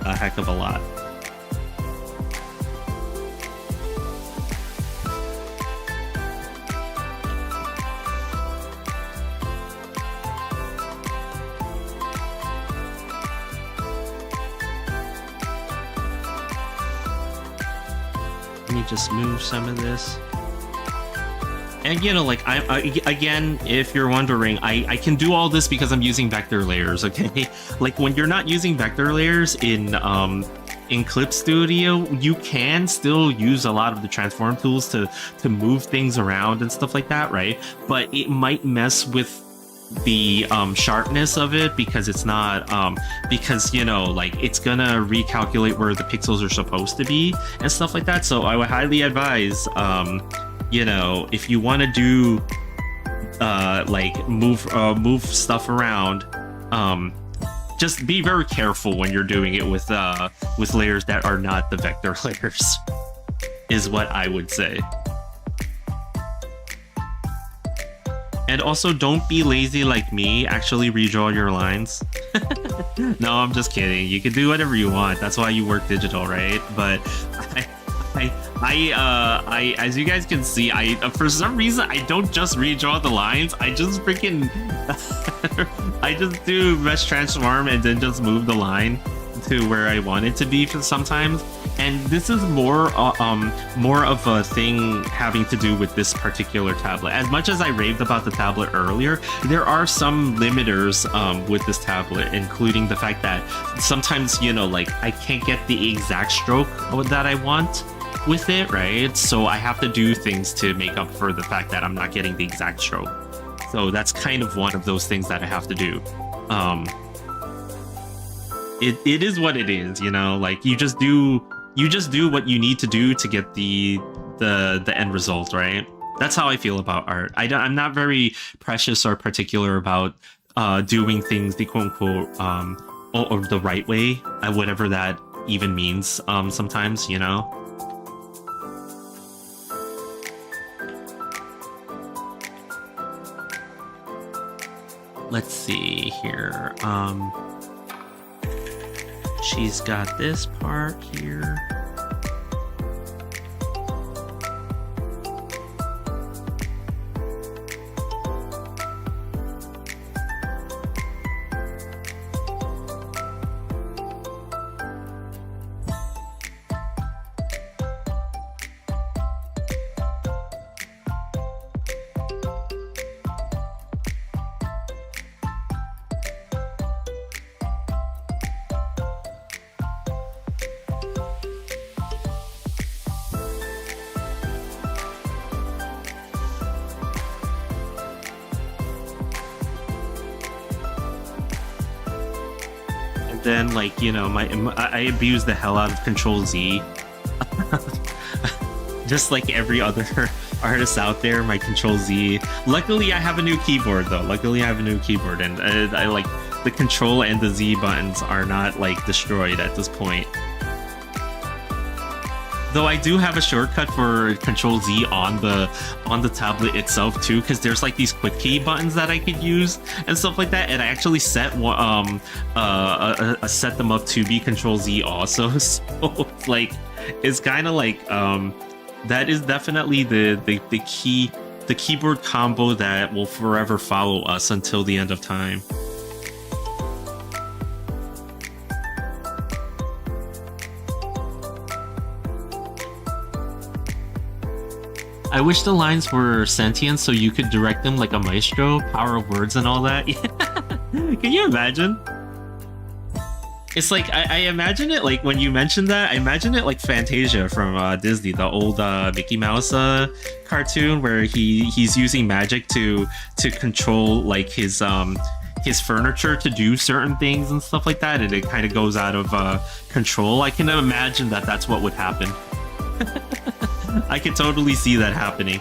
a heck of a lot. Let me just move some of this. And you know, like again, if you're wondering, I can do all this because I'm using vector layers, okay? Like when you're not using vector layers in Clip Studio, you can still use a lot of the transform tools to move things around and stuff like that, right? But it might mess with the sharpness of it because it's not because, you know, like it's gonna recalculate where the pixels are supposed to be and stuff like that. So I would highly advise you know, if you want to do like move stuff around, just be very careful when you're doing it with layers that are not the vector layers, is what I would say. And also, don't be lazy like me. Actually redraw your lines. No, I'm just kidding. You can do whatever you want. That's why you work digital, right? But I as you guys can see, for some reason I don't just redraw the lines. I just freaking I just do mesh transform and then just move the line to where I want it to be for sometimes. And this is more of a thing having to do with this particular tablet. As much as I raved about the tablet earlier, there are some limiters with this tablet, including the fact that sometimes, you know, like I can't get the exact stroke that I want with it, right? So I have to do things to make up for the fact that I'm not getting the exact stroke. So that's kind of one of those things that I have to do. It is what it is, you know, like you just do what you need to do to get the end result, right? That's how I feel about art. I'm not very precious or particular about doing things the quote-unquote or the right way, whatever that even means sometimes, you know? Let's see here. She's got this part here. Then, like, you know, I abuse the hell out of Control Z. Just like every other artist out there, my Control Z. Luckily, I have a new keyboard, though. Luckily, I have a new keyboard, and I like the Control and the Z buttons are not, like, destroyed at this point. Though I do have a shortcut for Control Z on the tablet itself too, because there's like these quick key buttons that I could use and stuff like that, and I actually set set them up to be Control Z also. So it's like, it's kind of like that is definitely the keyboard combo that will forever follow us until the end of time. I wish the lines were sentient so you could direct them like a maestro, power of words and all that. Can you imagine? It's like, I imagine it like, when you mentioned that, I imagine it like Fantasia from Disney, the old Mickey Mouse cartoon, where he's using magic to control like his furniture to do certain things and stuff like that, and it kind of goes out of control. I can imagine that that's what would happen. I can totally see that happening.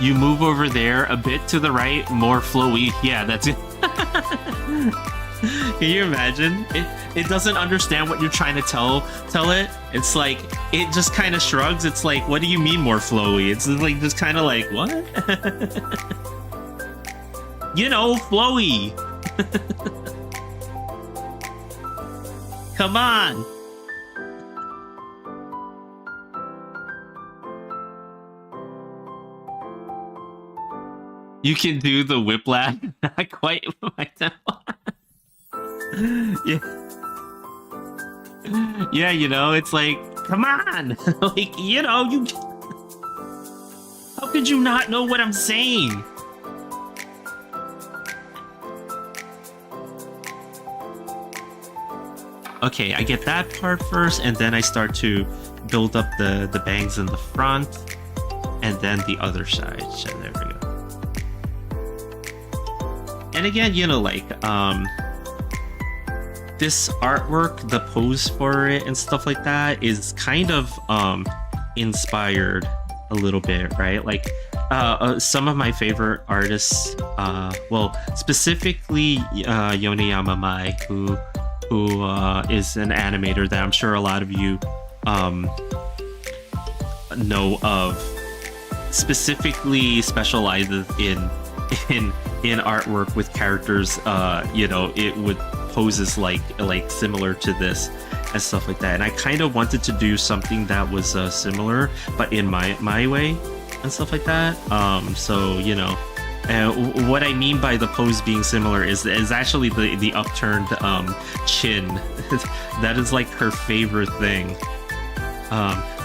You move over there a bit to the right, more flowy. Yeah, that's it. Can you imagine? It doesn't understand what you're trying to tell it. It's like, it just kind of shrugs. It's like, what do you mean more flowy? It's like, just kind of like, what? You know, flowy. Come on. You can do the whiplash. Not quite like that. Yeah. Yeah, you know, it's like, come on. Like, you know, how could you not know what I'm saying? Okay, I get that part first, and then I start to build up the bangs in the front, and then the other side. So there we go. And again, you know, like, this artwork, the pose for it and stuff like that is kind of inspired a little bit, right? Like, some of my favorite artists, well, specifically Yoneyama Mai, who is an animator that I'm sure a lot of you know of, specifically specializes in artwork with characters, you know, it would poses like similar to this and stuff like that. And I kind of wanted to do something that was similar, but in my way and stuff like that. So, you know, what I mean by the pose being similar is actually the upturned chin. That is like her favorite thing.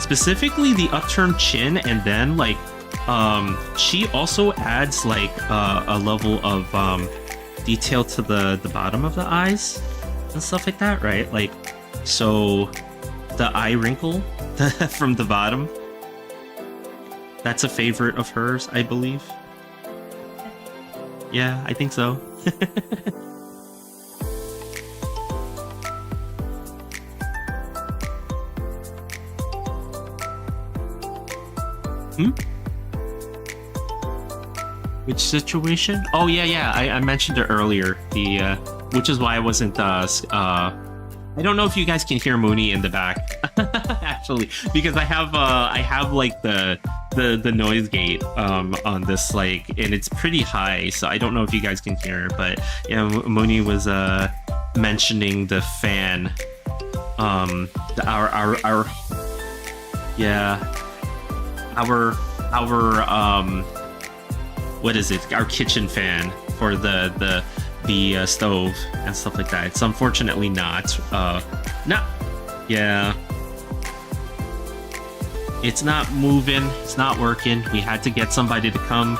Specifically the upturned chin, and then like she also adds like a level of detail to the bottom of the eyes and stuff like that, right? Like, so the eye wrinkle from the bottom, that's a favorite of hers, I believe. Yeah, I think so. Which situation? Oh yeah, I mentioned it earlier. The which is why I wasn't I don't know if you guys can hear Mooney in the back, actually, because I have like the noise gate on this, like, and it's pretty high, so I don't know if you guys can hear. But yeah, Mooney was mentioning the fan, our yeah, our what is it? Our kitchen fan for the stove and stuff like that. It's unfortunately not. Yeah. It's not moving. It's not working. We had to get somebody to come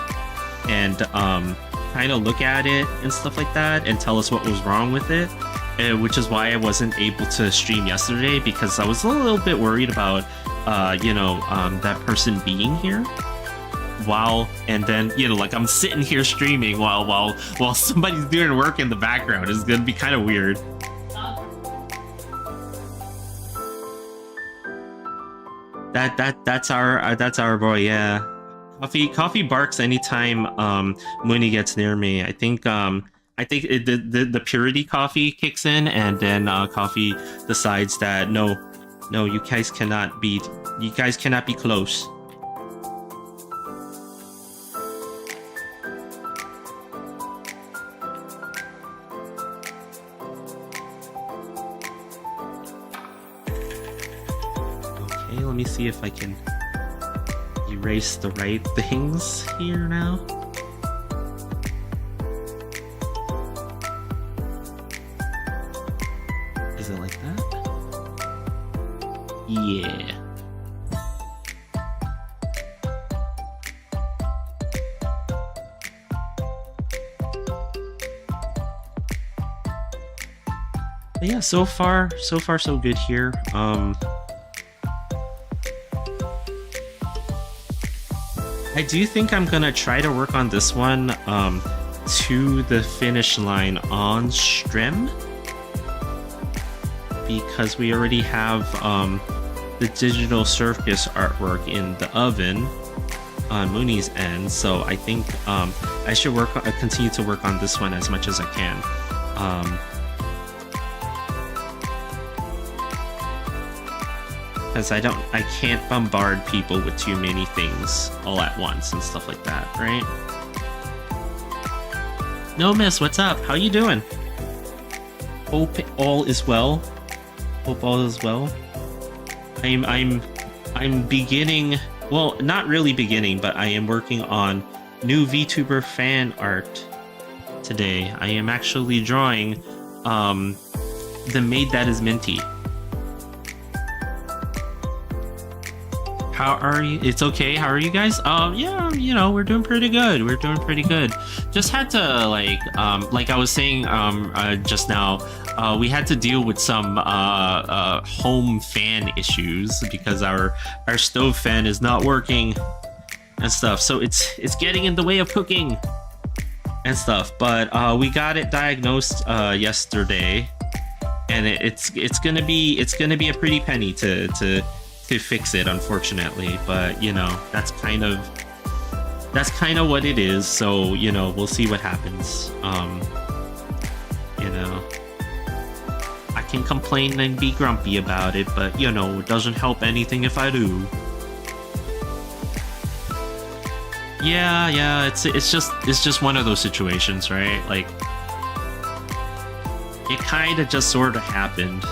and kind of look at it and stuff like that and tell us what was wrong with it. Which is why I wasn't able to stream yesterday, because I was a little bit worried about, that person being here. And then, like, I'm sitting here streaming while somebody's doing work in the background. It's gonna be kind of weird. That's our boy. Yeah, coffee barks anytime Mooney gets near me. I think the purity coffee kicks in, and then coffee decides that no, you guys cannot be close. Let me see if I can erase the right things here now. Is it like that? Yeah. But yeah, so far so good here. I do think I'm gonna try to work on this one to the finish line on stream, because we already have the digital circus artwork in the oven on Mooney's end. So I think I should continue to work on this one as much as I can. Because I can't bombard people with too many things all at once and stuff like that, right? No, miss, what's up? How you doing? Hope all is well. Hope all is well. I'm beginning, well, not really beginning, but I am working on new VTuber fan art today. I am actually drawing the maid that is Minty. How are you? It's okay. How are you guys? Yeah, we're doing pretty good. Just had to like I was saying just now, we had to deal with some home fan issues because our stove fan is not working and stuff. So it's getting in the way of cooking and stuff. But we got it diagnosed yesterday, and it's gonna be a pretty penny to fix it, unfortunately. But that's kind of what it is. So we'll see what happens. I can complain and be grumpy about it, but it doesn't help anything if I do. Yeah, it's just one of those situations, right? Like, it kind of just sort of happened.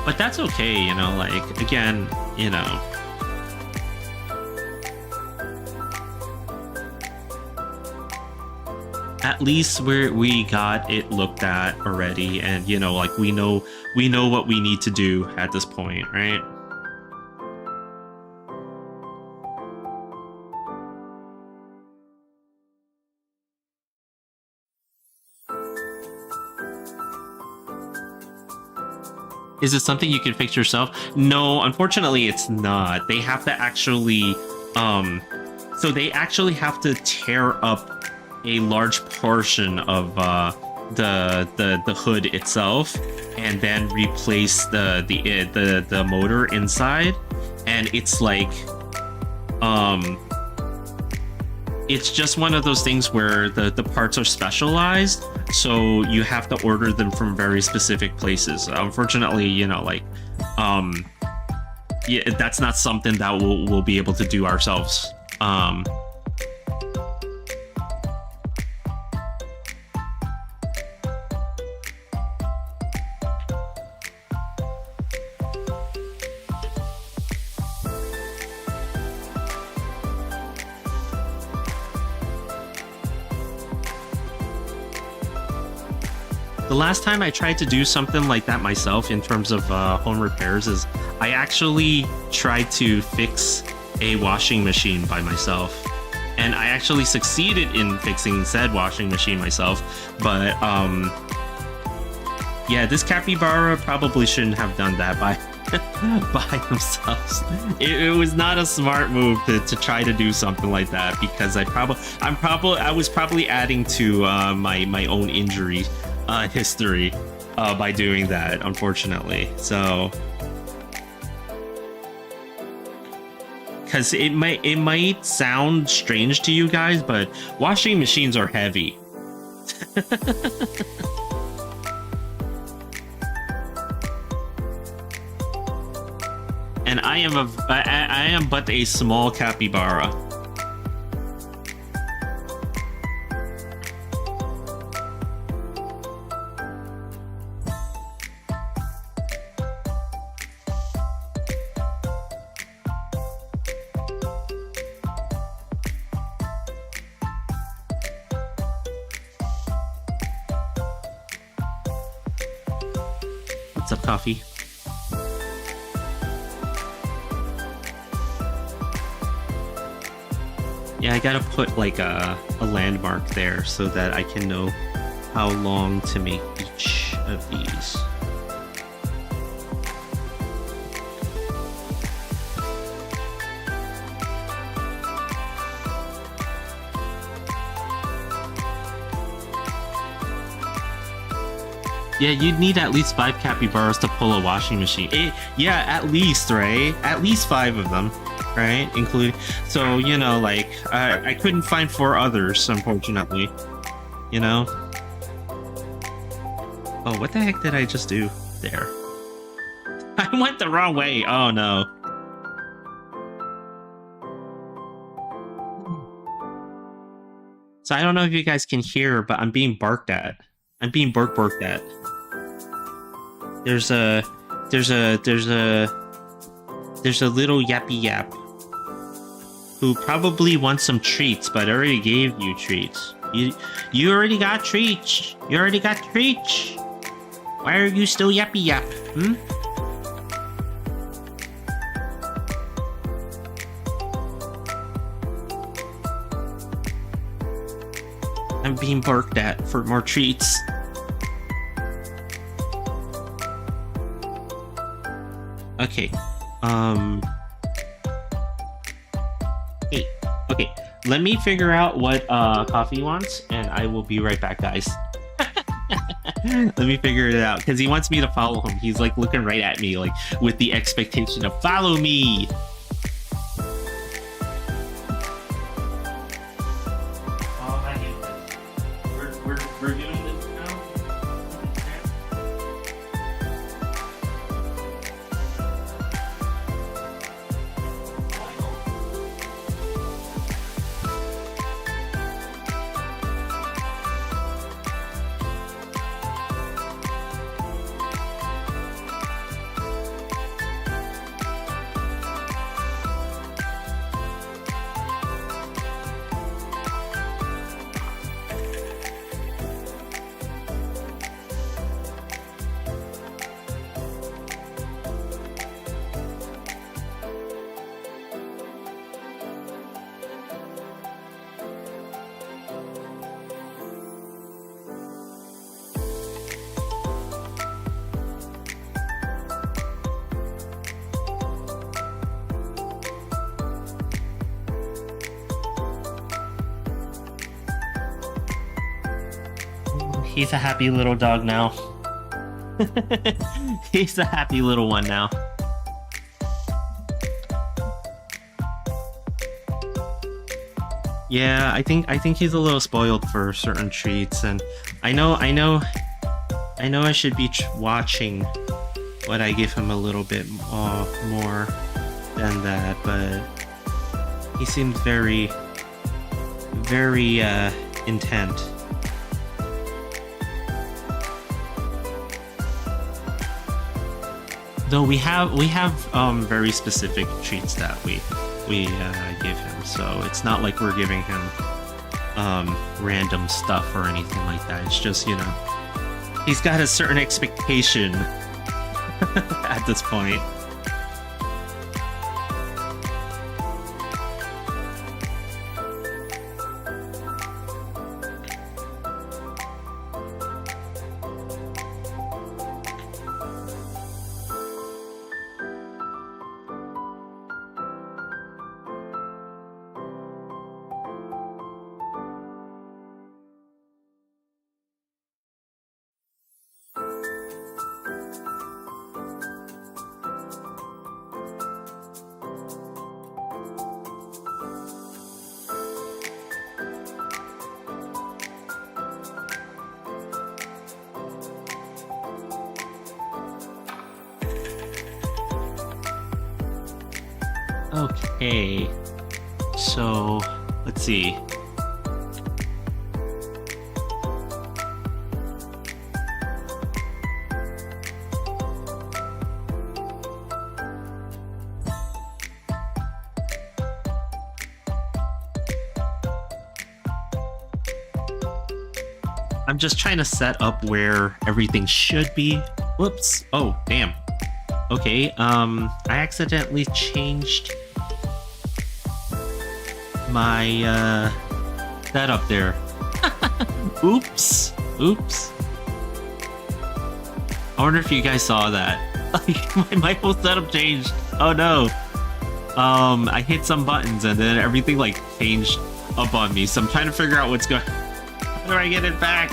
But that's okay, like, again, at least we got it looked at already, and like we know what we need to do at this point, right? Is it something you can fix yourself? No, unfortunately it's not. They have to actually so they actually have to tear up a large portion of the hood itself, and then replace the motor inside. And it's like it's just one of those things where the parts are specialized. so you have to order them from very specific places. Unfortunately, you know, like, yeah, that's not something that we'll be able to do ourselves. The last time I tried to do something like that myself in terms of home repairs is I actually tried to fix a washing machine by myself. And I actually succeeded in fixing said washing machine myself. But yeah, this capybara probably shouldn't have done that by by themselves. It was not a smart move to try to do something like that, because I was probably adding to my own injury history by doing that, unfortunately. So, because it might sound strange to you guys, but washing machines are heavy. And I am but a small capybara. What's up, coffee? Yeah, I gotta put like a landmark there so that I can know how long to make each of these. Yeah, you'd need at least 5 capybaras to pull a washing machine. Yeah, at least, right? At least 5 of them, right? Including, so, you know, like, I couldn't find 4 others, unfortunately. You know? Oh, what the heck did I just do there? I went the wrong way. Oh, no. So I don't know if you guys can hear, but I'm being barked at. I'm being barked at. There's a little yappy yap who probably wants some treats, but I already gave you treats. You already got treats. You already got treats. Why are you still yappy yap? Hmm? I'm being barked at for more treats. Okay. Hey. Okay. Let me figure out what Coffee wants, and I will be right back, guys. Let me figure it out, because he wants me to follow him. He's like looking right at me, like with the expectation of follow me. We're doing this now? He's a happy little dog now. He's a happy little one now. Yeah, I think he's a little spoiled for certain treats, and I know I should be watching what I give him a little bit more than that, but he seems very, very intent. Though we have very specific treats that we give him, so it's not like we're giving him random stuff or anything like that. It's just, you know, he's got a certain expectation at this point. Okay, so let's see. I'm just trying to set up where everything should be. Whoops. Oh, damn. Okay, I accidentally changed my setup there. Oops. Oops. I wonder if you guys saw that. my whole setup changed. Oh no. I hit some buttons and then everything like changed up on me. So I'm trying to figure out what's going. How do I get it back?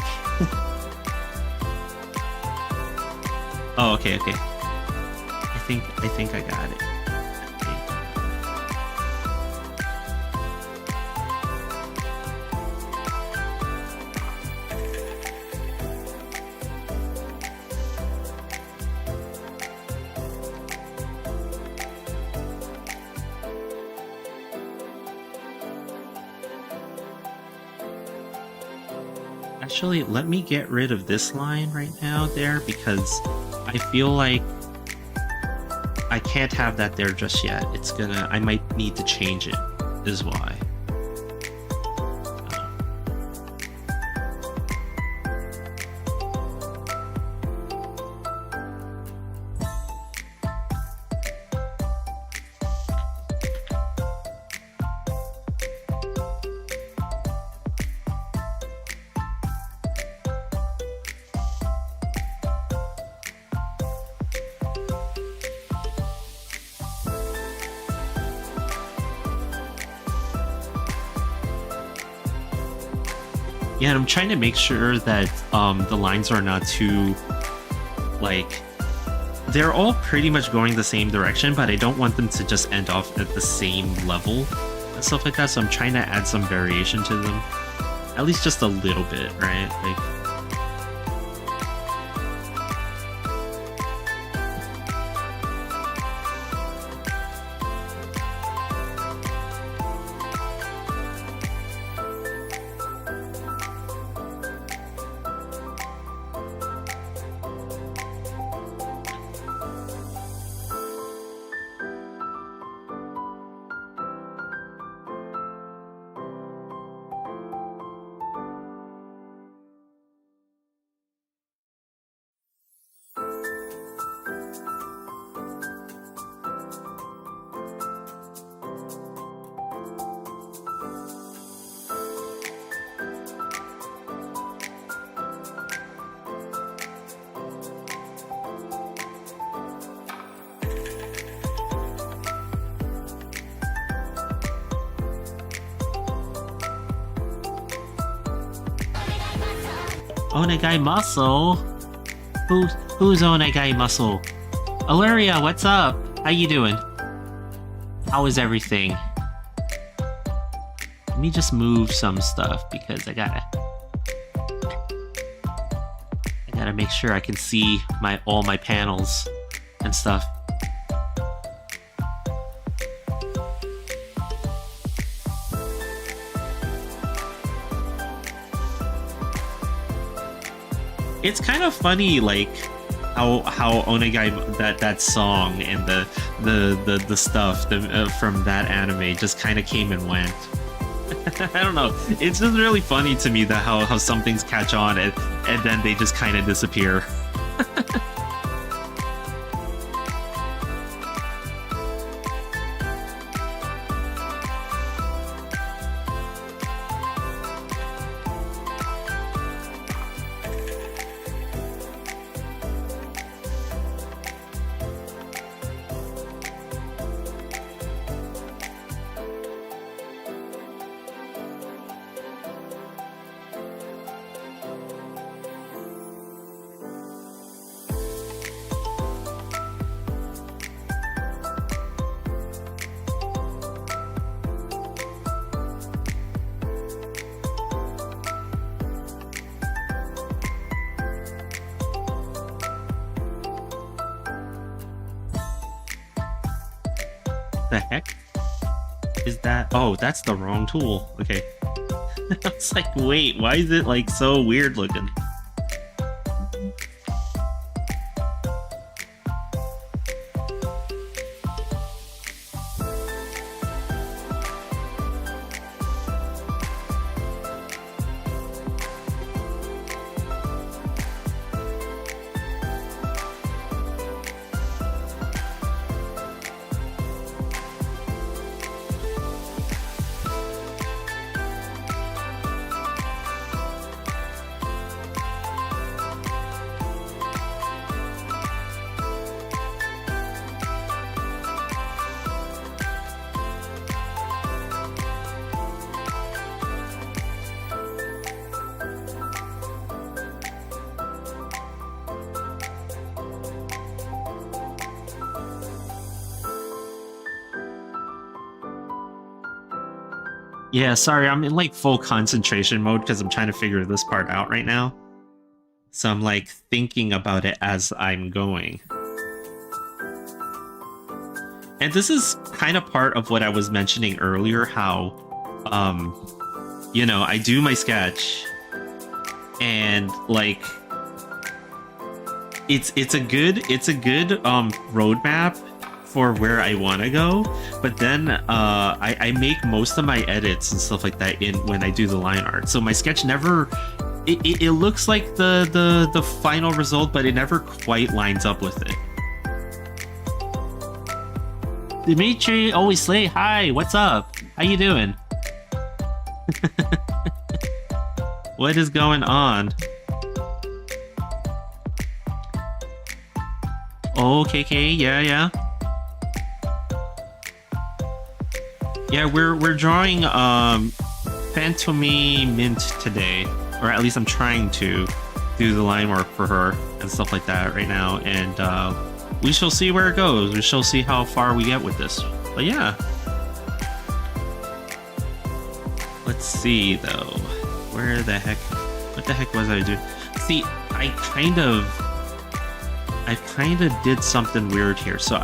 Oh, okay. I think I got it. Actually, let me get rid of this line right now there, because I feel like I can't have that there just yet. I might need to change it, is why. Yeah, and I'm trying to make sure that the lines are not too, like, they're all pretty much going the same direction, but I don't want them to just end off at the same level and stuff like that, so I'm trying to add some variation to them. At least just a little bit, right? Like, Onegai Muscle? Who's Onegai Muscle? Ilaria, what's up? How you doing? How is everything? let me just move some stuff because I gotta make sure I can see all my panels and stuff. It's kind of funny, like how Onegai, that song and the stuff from that anime just kind of came and went. I don't know. It's just really funny to me that how some things catch on and then they just kind of disappear. The heck is that? Oh, that's the wrong tool. Okay. I was like, wait, why is it like so weird looking? Yeah, sorry, I'm in like full concentration mode because I'm trying to figure this part out right now. So I'm like thinking about it as I'm going. And this is kind of part of what I was mentioning earlier, how, you know, I do my sketch and like, it's a good roadmap for where I want to go, but then I make most of my edits and stuff like that when I do the line art. So my sketch never, it looks like the final result, but it never quite lines up with it. Dimitri always say hi. What's up? How you doing? What is going on? Oh, KK, yeah. Yeah, we're drawing Fantome Mint today, or at least I'm trying to do the line work for her and stuff like that right now, and we shall see where it goes. We shall see how far we get with this. But yeah, let's see though. What the heck was I doing? See, I kind of did something weird here. So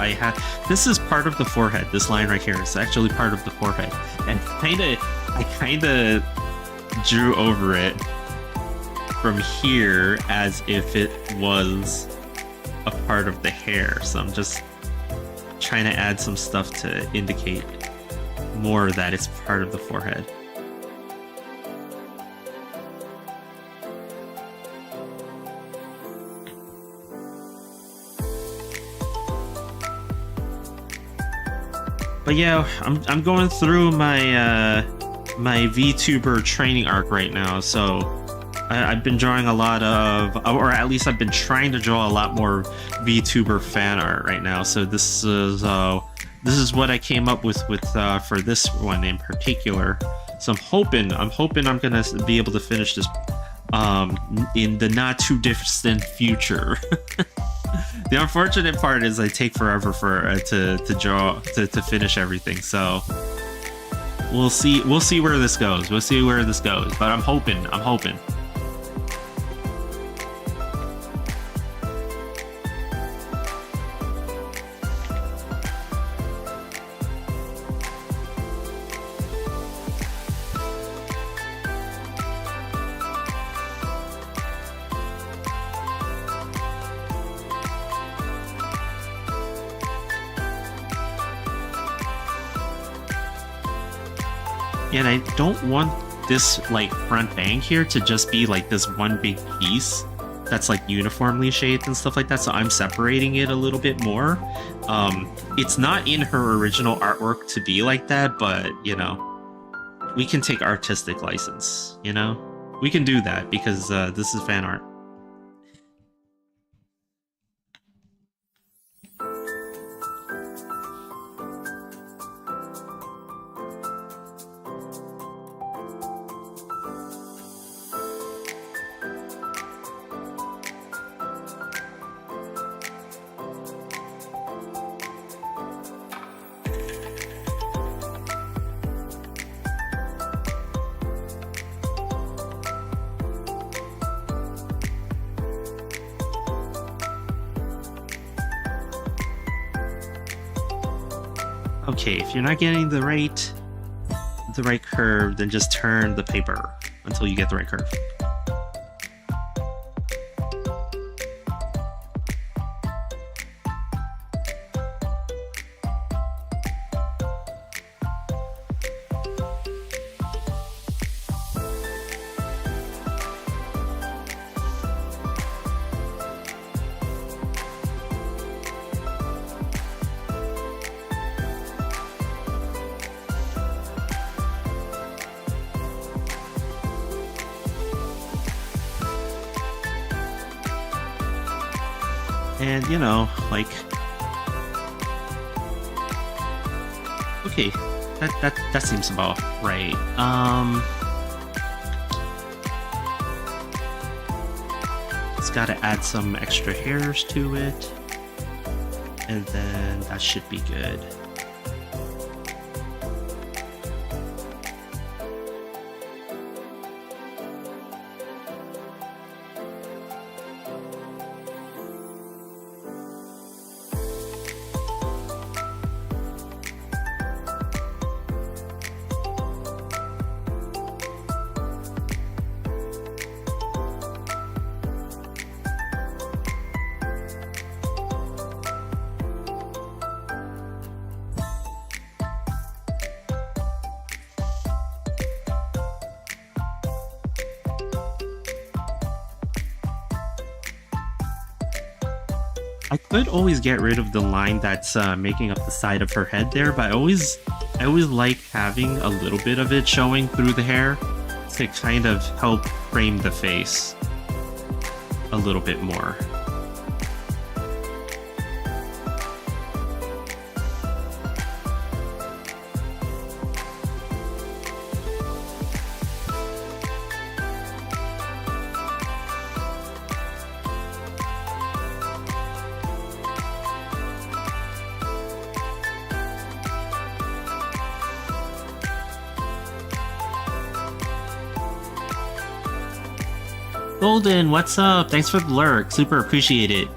this is part of the forehead. This line right here is actually part of the forehead, and I kind of drew over it from here as if it was a part of the hair. So I'm just trying to add some stuff to indicate more that it's part of the forehead. But yeah, I'm going through my my VTuber training arc right now, so I've been drawing a lot of, or at least I've been trying to draw a lot more VTuber fan art right now. So this is what I came up with for this one in particular. So I'm hoping I'm gonna be able to finish this in the not too distant future. The unfortunate part is I take forever to draw to finish everything, so we'll see. We'll see where this goes. We'll see where this goes. But I'm hoping. I'm hoping. And I don't want this like front bang here to just be like this one big piece that's like uniformly shaped and stuff like that, so I'm separating it a little bit more. It's not in her original artwork to be like that, but you know, we can take artistic license, you know? We can do that because this is fan art. Okay, if you're not getting the right curve, then just turn the paper until you get the right curve. And, you know, like... Okay, that seems about right. It's gotta add some extra hairs to it. And then that should be good. I could always get rid of the line that's making up the side of her head there, but I always like having a little bit of it showing through the hair to kind of help frame the face a little bit more. Golden, what's up? Thanks for the lurk. Super appreciate it.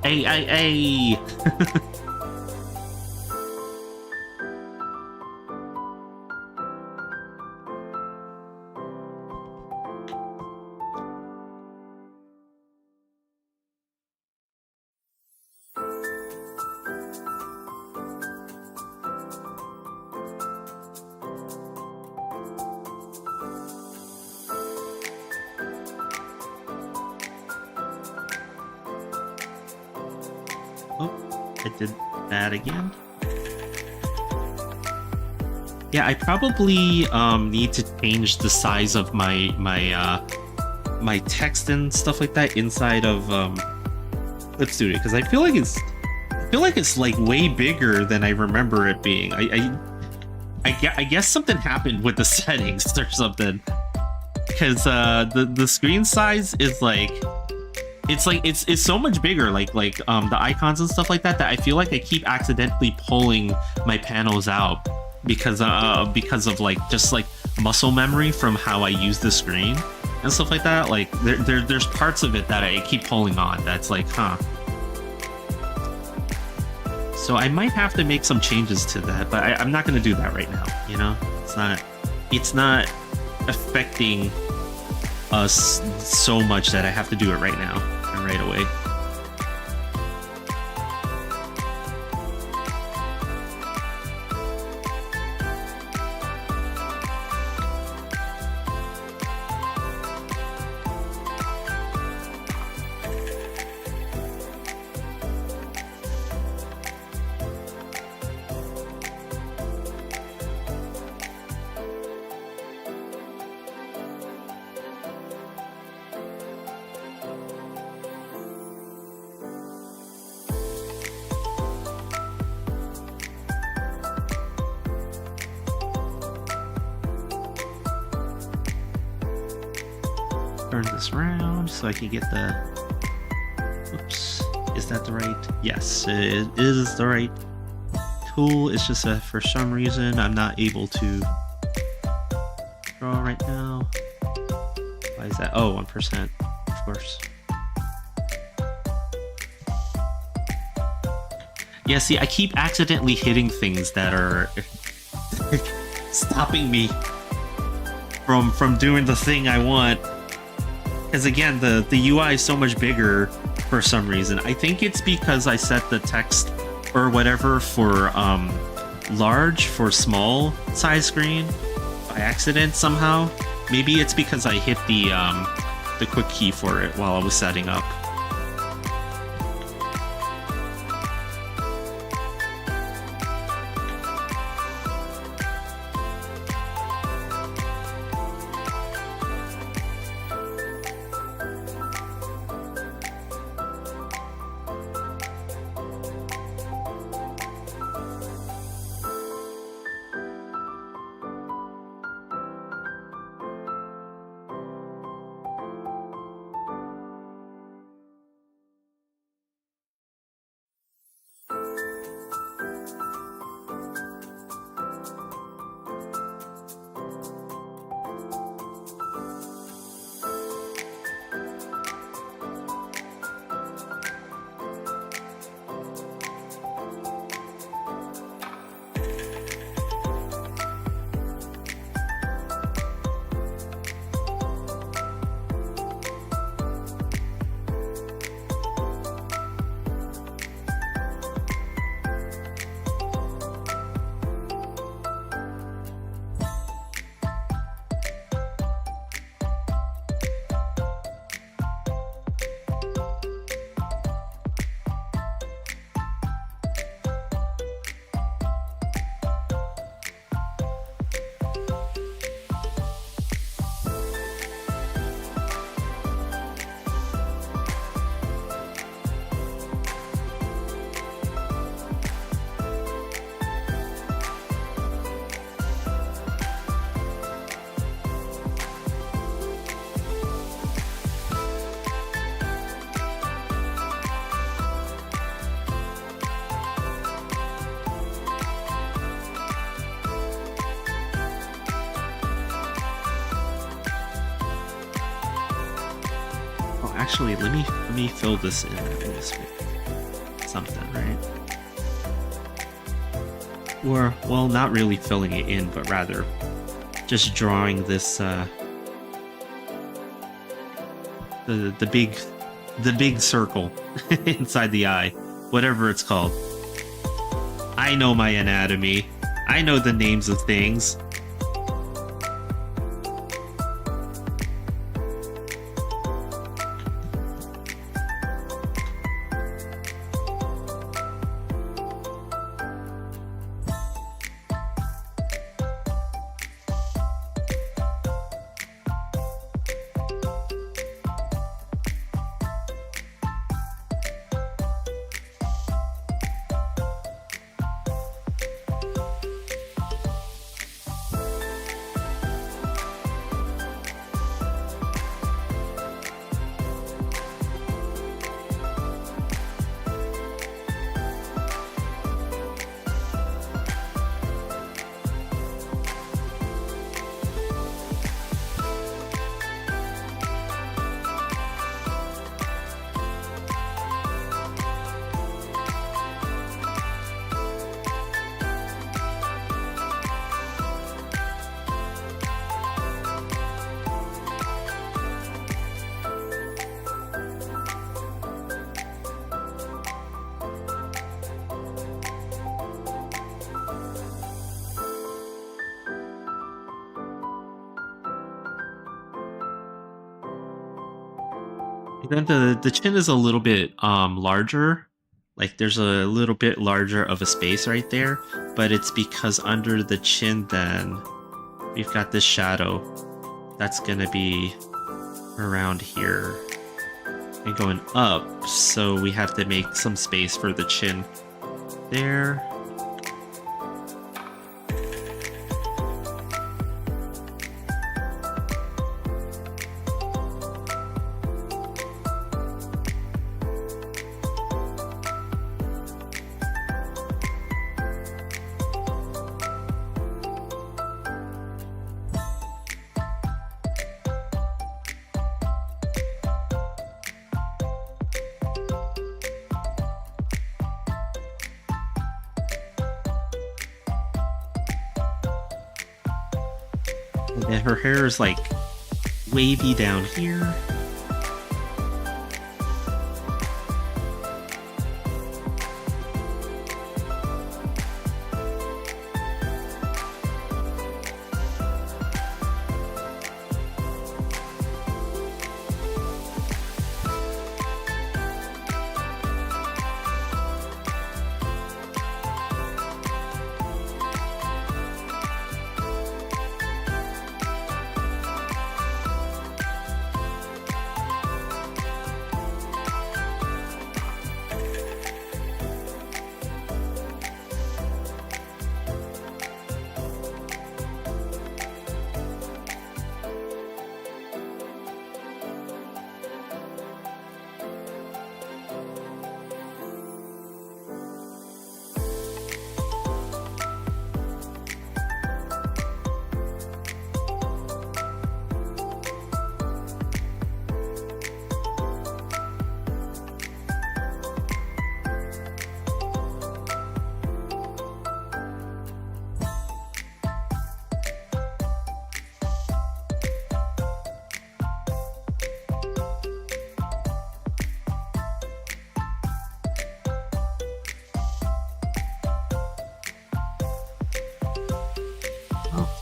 Hey. I did that again. Yeah, I probably need to change the size of my my text and stuff like that inside of Clip Studio, because I feel like it's like way bigger than I remember it being. I guess something happened with the settings or something, because the screen size is like. It's so much bigger, like the icons and stuff like that, that I feel like I keep accidentally pulling my panels out because of like just like muscle memory from how I use the screen and stuff like that. Like there's parts of it that I keep pulling on that's like, huh. So I might have to make some changes to that, but I'm not gonna do that right now. You know, it's not affecting us so much that I have to do it right now and right away. Turn this around so I can get the... Oops. Is that the right... Yes, it is the right tool. It's just that for some reason I'm not able to draw right now. Why is that? Oh, 1%. Of course. Yeah, see, I keep accidentally hitting things that are stopping me from doing the thing I want. Because again, the UI is so much bigger for some reason. I think it's because I set the text or whatever for large for small size screen by accident somehow. Maybe it's because I hit the quick key for it while I was setting up. Actually, let me fill this in at least with something, right? Or, well, not really filling it in, but rather just drawing this the big circle inside the eye, whatever it's called. I know my anatomy. I know the names of things. And then the chin is a little bit larger. Like there's a little bit larger of a space right there, but it's because under the chin then we've got this shadow that's gonna be around here and going up, so we have to make some space for the chin there. And then her hair is like wavy down here.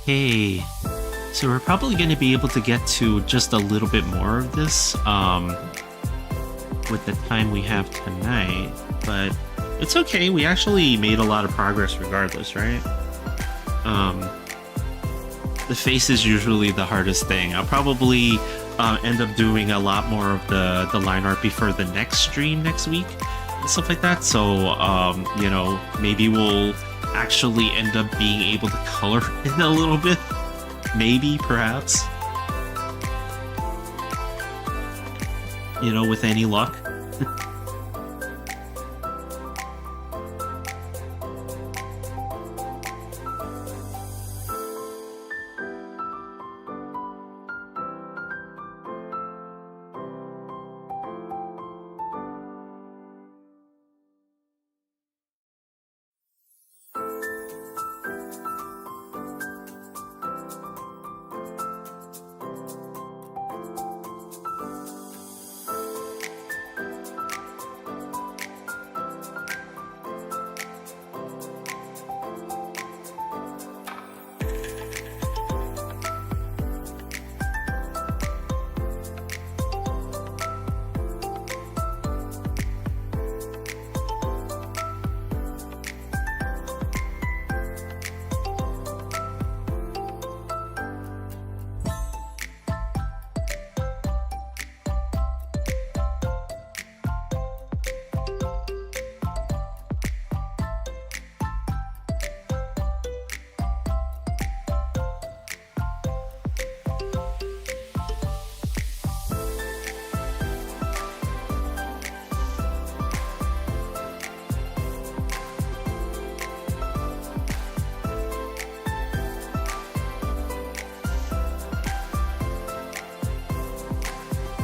Okay, so we're probably going to be able to get to just a little bit more of this with the time we have tonight, but it's okay. We actually made a lot of progress regardless, right? The face is usually the hardest thing. I'll probably end up doing a lot more of the line art before the next stream next week and stuff like that. So, you know, maybe we'll actually end up being able to color in a little bit. Maybe, perhaps. You know, with any luck.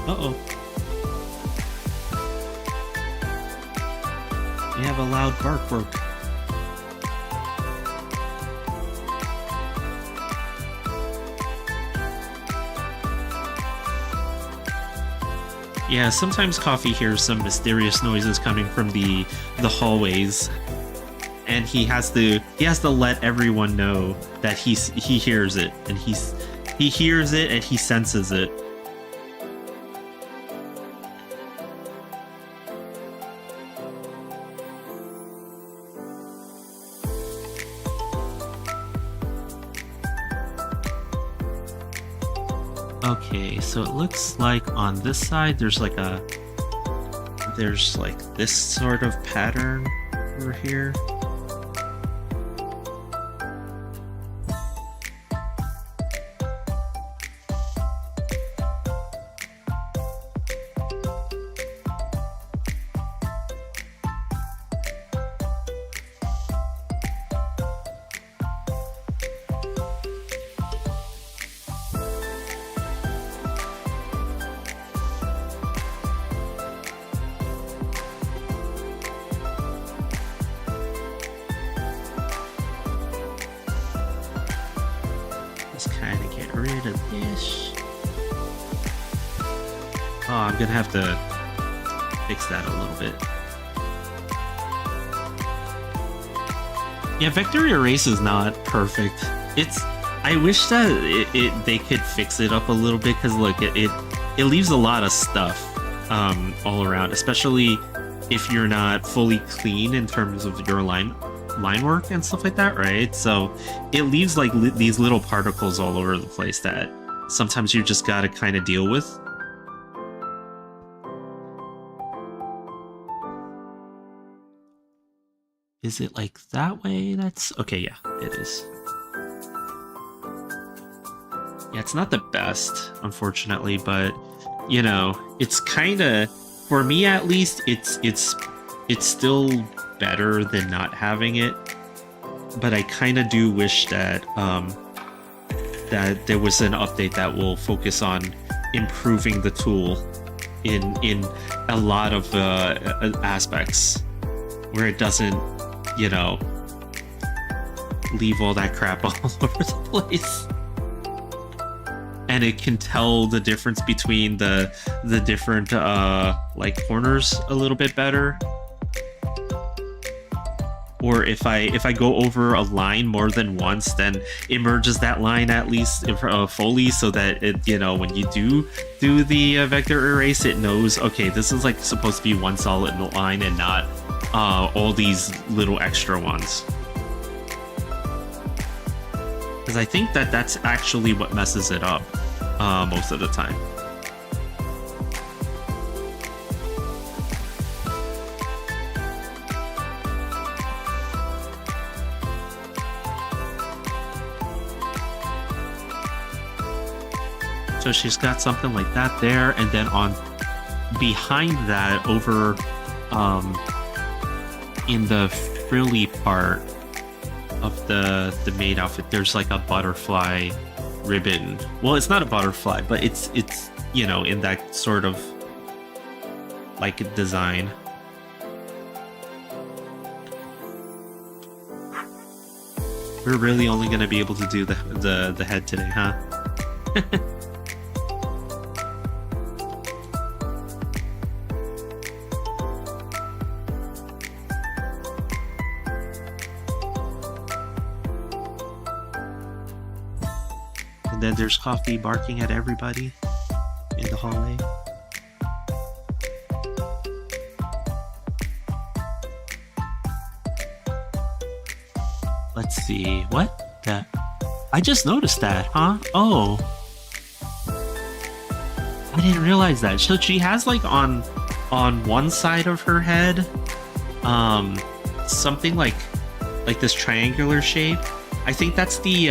Uh-oh. We have a loud bark work. Yeah, sometimes Coffee hears some mysterious noises coming from the hallways, and he has to let everyone know that he hears it, and he hears it and he senses it. Okay, so it looks like on this side there's like this sort of pattern over here. Kind of get rid of this. Oh, I'm gonna have to fix that a little bit. Yeah, vector erase is not perfect. I wish that they could fix it up a little bit, because look, it leaves a lot of stuff all around, especially if you're not fully clean in terms of your line work and stuff like that, right? So it leaves like these little particles all over the place that sometimes you just gotta kind of deal with. Is it like that way? That's okay. Yeah, it is. Yeah, it's not the best, unfortunately, but you know, it's kind of, for me at least, it's still better than not having it, but I kind of do wish that that there was an update that will focus on improving the tool in a lot of aspects, where it doesn't, you know, leave all that crap all over the place, and it can tell the difference between the different like corners a little bit better. Or if I go over a line more than once, then it merges that line at least fully, so that it, you know, when you do the vector erase, it knows, okay, this is like supposed to be one solid line and not all these little extra ones. Because I think that's actually what messes it up most of the time. So she's got something like that there, and then on behind that, over in the frilly part of the maid outfit, there's like a butterfly ribbon. Well, it's not a butterfly, but it's you know, in that sort of like design. We're really only gonna be able to do the head today, huh? And then there's Coffee barking at everybody in the hallway. Let's see, what? I just noticed that, huh? Oh. I didn't realize that. So she has like on one side of her head, something like this triangular shape. I think that's the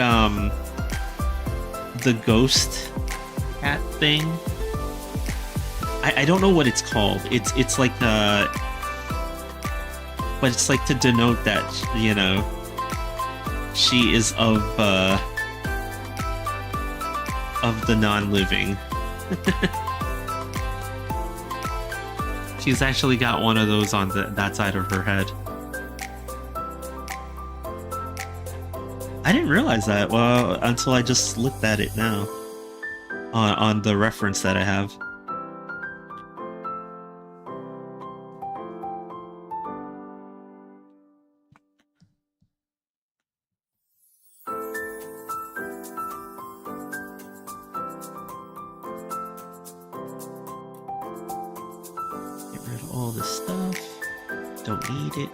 ghost hat thing. I don't know what it's called. It's like but it's like to denote that, you know, she is of the non-living. She's actually got one of those on that side of her head. I didn't realize that, well, until I just looked at it now on the reference that I have. Get rid of all this stuff. Don't need it.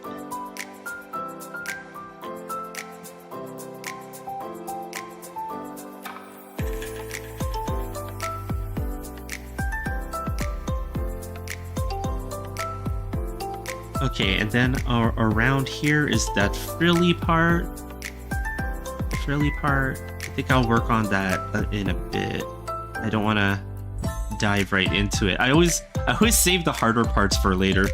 Okay, and then around here is that frilly part. The frilly part. I think I'll work on that in a bit. I don't want to dive right into it. I always save the harder parts for later.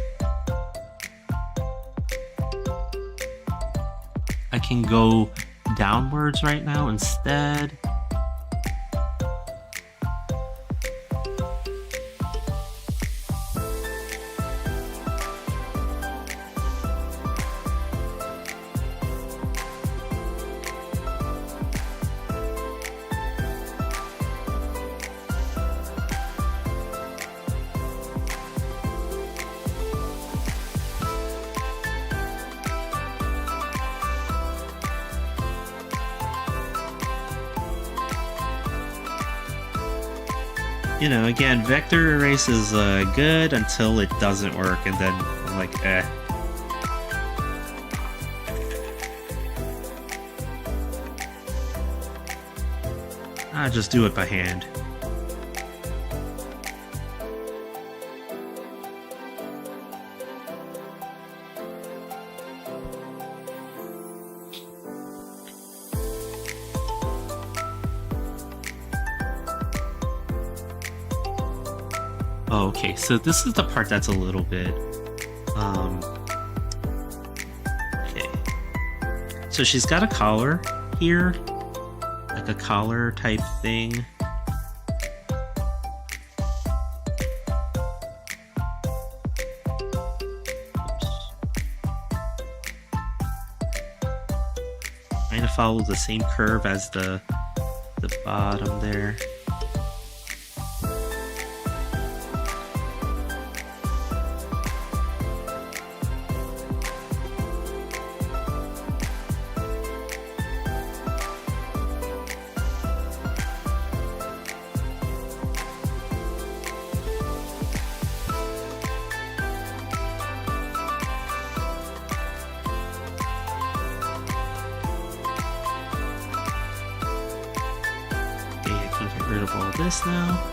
I can go downwards right now instead. You know, again, vector erase is good until it doesn't work, and then I'm like, eh. I'll just do it by hand. Okay, so this is the part that's a little bit, okay. So she's got a collar here, like a collar type thing. Oops. Trying to follow the same curve as the bottom there. Get rid of all this now.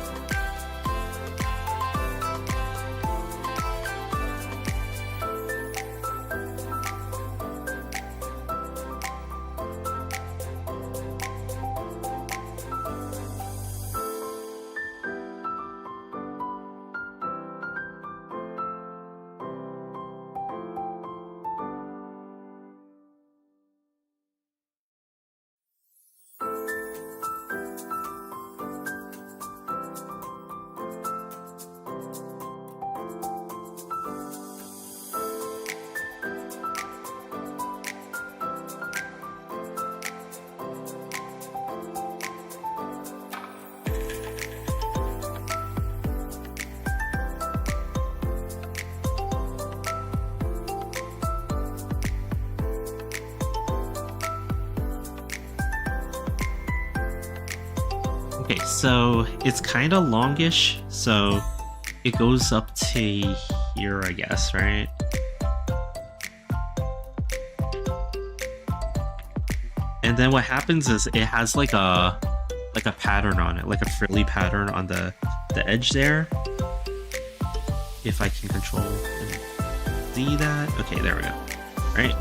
Okay, so it's kind of longish, so it goes up to here, I guess, right? And then what happens is it has like a pattern on it, like a frilly pattern on the edge there. If I can control and see that. Okay, there we go. Right?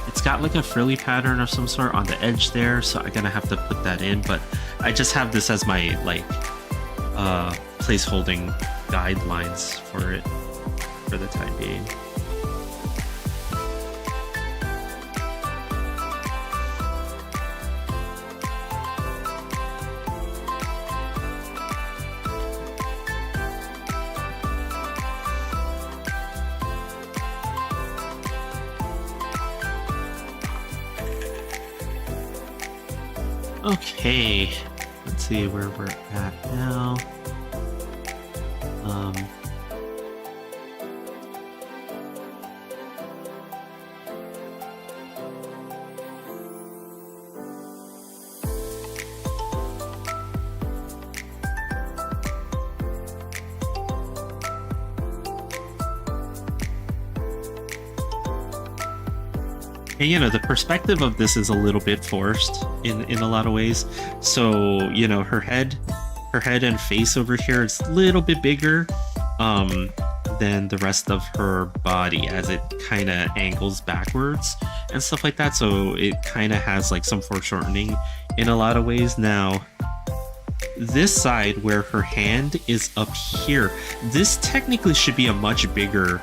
It's got like a frilly pattern of some sort on the edge there, so I'm gonna have to put that in, but I just have this as my like placeholding guidelines for it for the time being. Okay, let's see where we're at now. And, you know, the perspective of this is a little bit forced in a lot of ways. So, you know, her head and face over here is a little bit bigger. than the rest of her body, as it kind of angles backwards and stuff like that. So it kind of has like some foreshortening in a lot of ways. Now, this side where her hand is up here, this technically should be a much bigger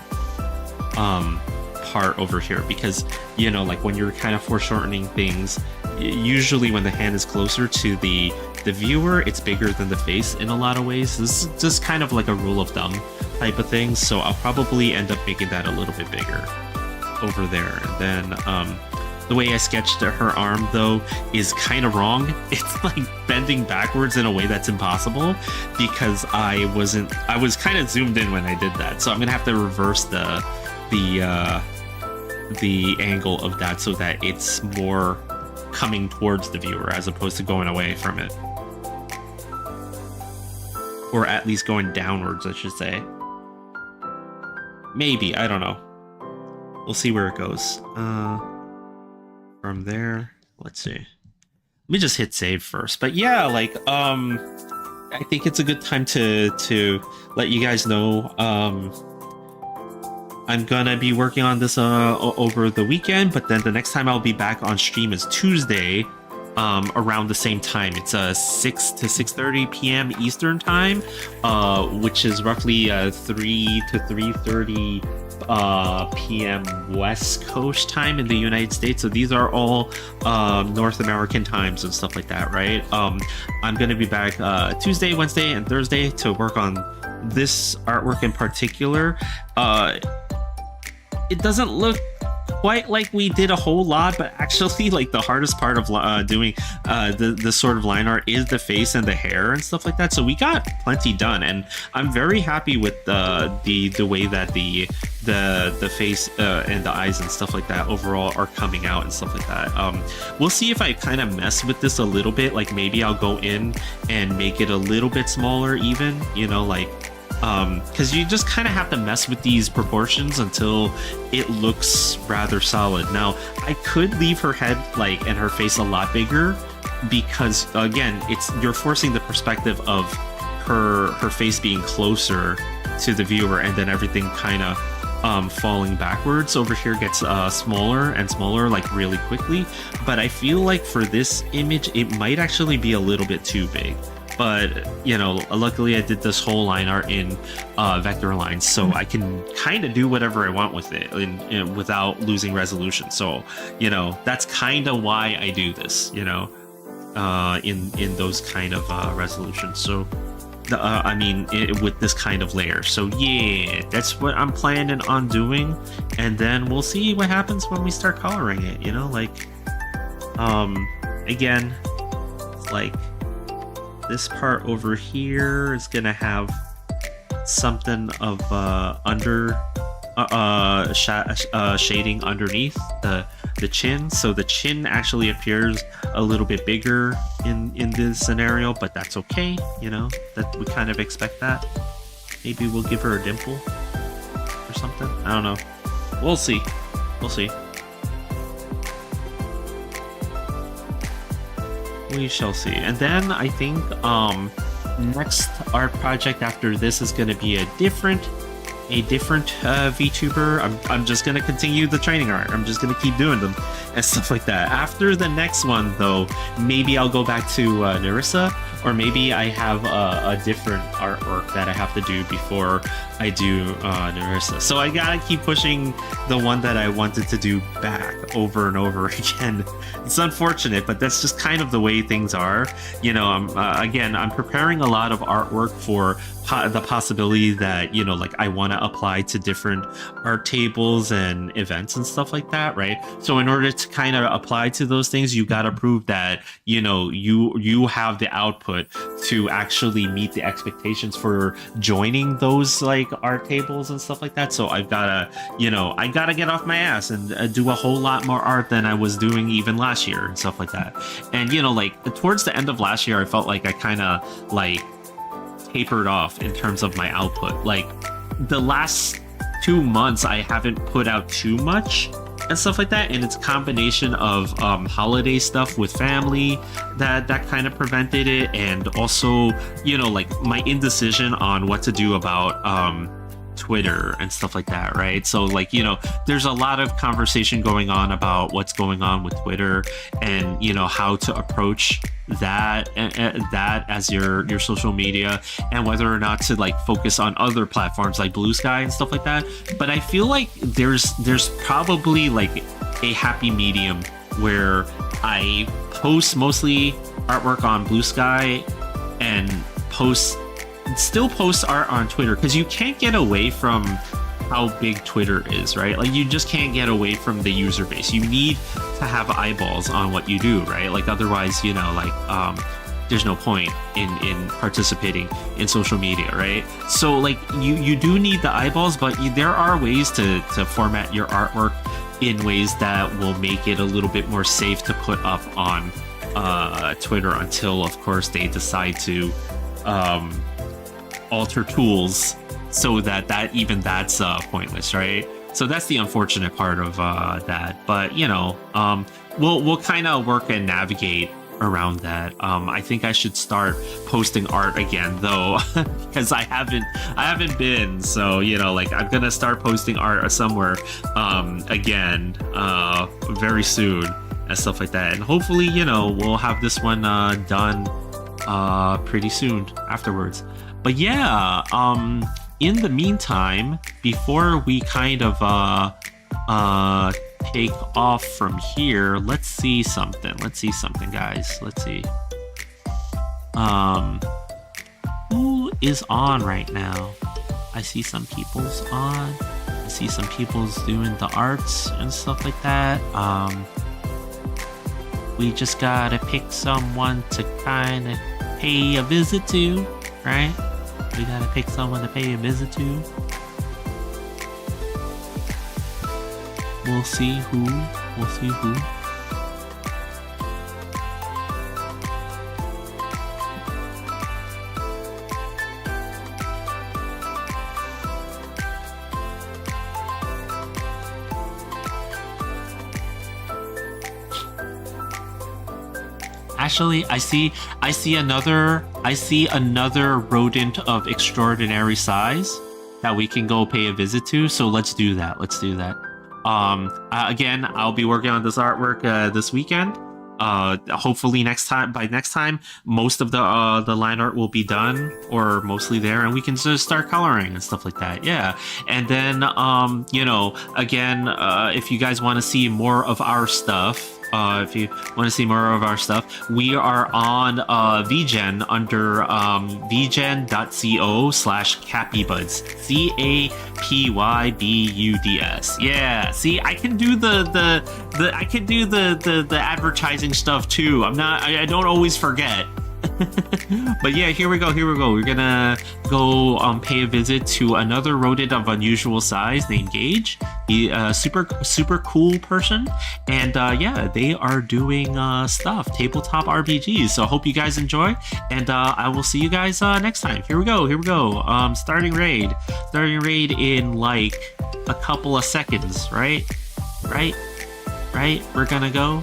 part over here, because like when you're kind of foreshortening things, usually when the hand is closer to the viewer, it's bigger than the face in a lot of ways. This is just kind of like a rule of thumb type of thing, so I'll probably end up making that a little bit bigger over there. And then the way I sketched her arm, though, is kind of wrong. It's like bending backwards in a way that's impossible, because I was kind of zoomed in when I did that. So I'm gonna have to reverse the angle of that so that it's more coming towards the viewer as opposed to going away from it, or at least going downwards, I should say. Maybe, I don't know. We'll see where it goes. From there, let's see. Let me just hit save first. But yeah, like I think it's a good time to let you guys know. I'm gonna be working on this over the weekend, but then the next time I'll be back on stream is Tuesday, around the same time. It's 6 to 6:30 p.m. Eastern time, which is roughly 3 to 3:30 p.m. West Coast time in the United States. So these are all North American times and stuff like that, right? I'm gonna be back Tuesday, Wednesday, and Thursday to work on this artwork in particular. It doesn't look quite like we did a whole lot, but actually, like, the hardest part of doing the sort of line art is the face and the hair and stuff like that. So we got plenty done, and I'm very happy with the way that the face and the eyes and stuff like that overall are coming out and stuff like that. We'll see if I kind of mess with this a little bit. Like, maybe I'll go in and make it a little bit smaller, even, like. Because you just kind of have to mess with these proportions until it looks rather solid. Now, I could leave her head and her face a lot bigger, because again, you're forcing the perspective of her face being closer to the viewer, and then everything kind of falling backwards over here gets smaller and smaller, like, really quickly. But I feel like for this image, it might actually be a little bit too big. But, luckily I did this whole line art in vector lines, so I can kind of do whatever I want with it without losing resolution. So, that's kind of why I do this, in those kind of resolutions. So, with this kind of layer. So yeah, that's what I'm planning on doing. And then we'll see what happens when we start coloring it, again, like, this part over here is gonna have something of shading underneath the chin, so the chin actually appears a little bit bigger in this scenario, but that's okay. That we kind of expect that. Maybe we'll give her a dimple or something. I don't know. We'll see. We shall see. And then I think next art project after this is going to be a different VTuber. I'm just going to continue the training art. I'm just going to keep doing them and stuff like that. After the next one, though, maybe I'll go back to Nerissa, or maybe I have a different artwork that I have to do before I do Nerissa. So I gotta keep pushing the one that I wanted to do back over and over again. It's unfortunate, but that's just kind of the way things are. I'm preparing a lot of artwork for the possibility that, I want to apply to different art tables and events and stuff like that, right? So in order to kind of apply to those things, you got to prove that, you have the output to actually meet the expectations for joining those art tables and stuff like that. So I've gotta, I gotta get off my ass and do a whole lot more art than I was doing even last year and stuff like that. And, towards the end of last year, I felt like I kind of tapered off in terms of my output. The last 2 months, I haven't put out too much and stuff like that, and it's a combination of holiday stuff with family that kind of prevented it, and also my indecision on what to do about Twitter and stuff like that, right? So like, there's a lot of conversation going on about what's going on with Twitter and how to approach that as your social media, and whether or not to like focus on other platforms like Blue Sky and stuff like that. But I feel like there's probably like a happy medium where I post mostly artwork on Blue Sky and still post art on Twitter, because you can't get away from how big Twitter is, right? Like you just can't get away from the user base. You need to have eyeballs on what you do, right? Like otherwise, there's no point in participating in social media, right? So like you do need the eyeballs, but there are ways to format your artwork in ways that will make it a little bit more safe to put up on Twitter, until of course they decide to alter tools so that's pointless, right? So that's the unfortunate part of that. But we'll kind of work and navigate around that. I think I should start posting art again though, because I haven't been. So I'm gonna start posting art somewhere again very soon and stuff like that. And hopefully we'll have this one done pretty soon afterwards. But yeah, in the meantime, before we kind of take off from here, let's see something, guys. Let's see. Who is on right now? I see some people's on. I see some people's doing the arts and stuff like that. We just gotta pick someone to kind of pay a visit to, right? We gotta pick someone to pay a visit to. We'll see who. Actually, I see another rodent of extraordinary size that we can go pay a visit to. So let's do that. Again, I'll be working on this artwork this weekend. Hopefully by next time, most of the line art will be done, or mostly there, and we can just start coloring and stuff like that. Yeah. And then, again, if you guys want to see more of our stuff, we are on VGen under vgen.co/capybuds, CAPYBUDS. Yeah, see, I can do the advertising stuff too. I don't always forget. But yeah, here we go. We're gonna go pay a visit to another rodent of unusual size named Gage. He super cool person, and yeah, they are doing stuff, tabletop RPGs. So I hope you guys enjoy, and I will see you guys next time. Here we go. Starting raid in like a couple of seconds, right? We're gonna go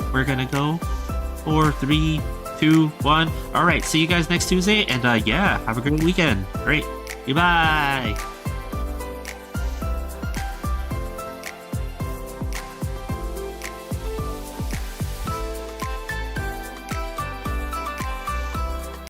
4, 3, 2, 1. All right, see you guys next Tuesday, and yeah, have a great weekend. Great. Goodbye.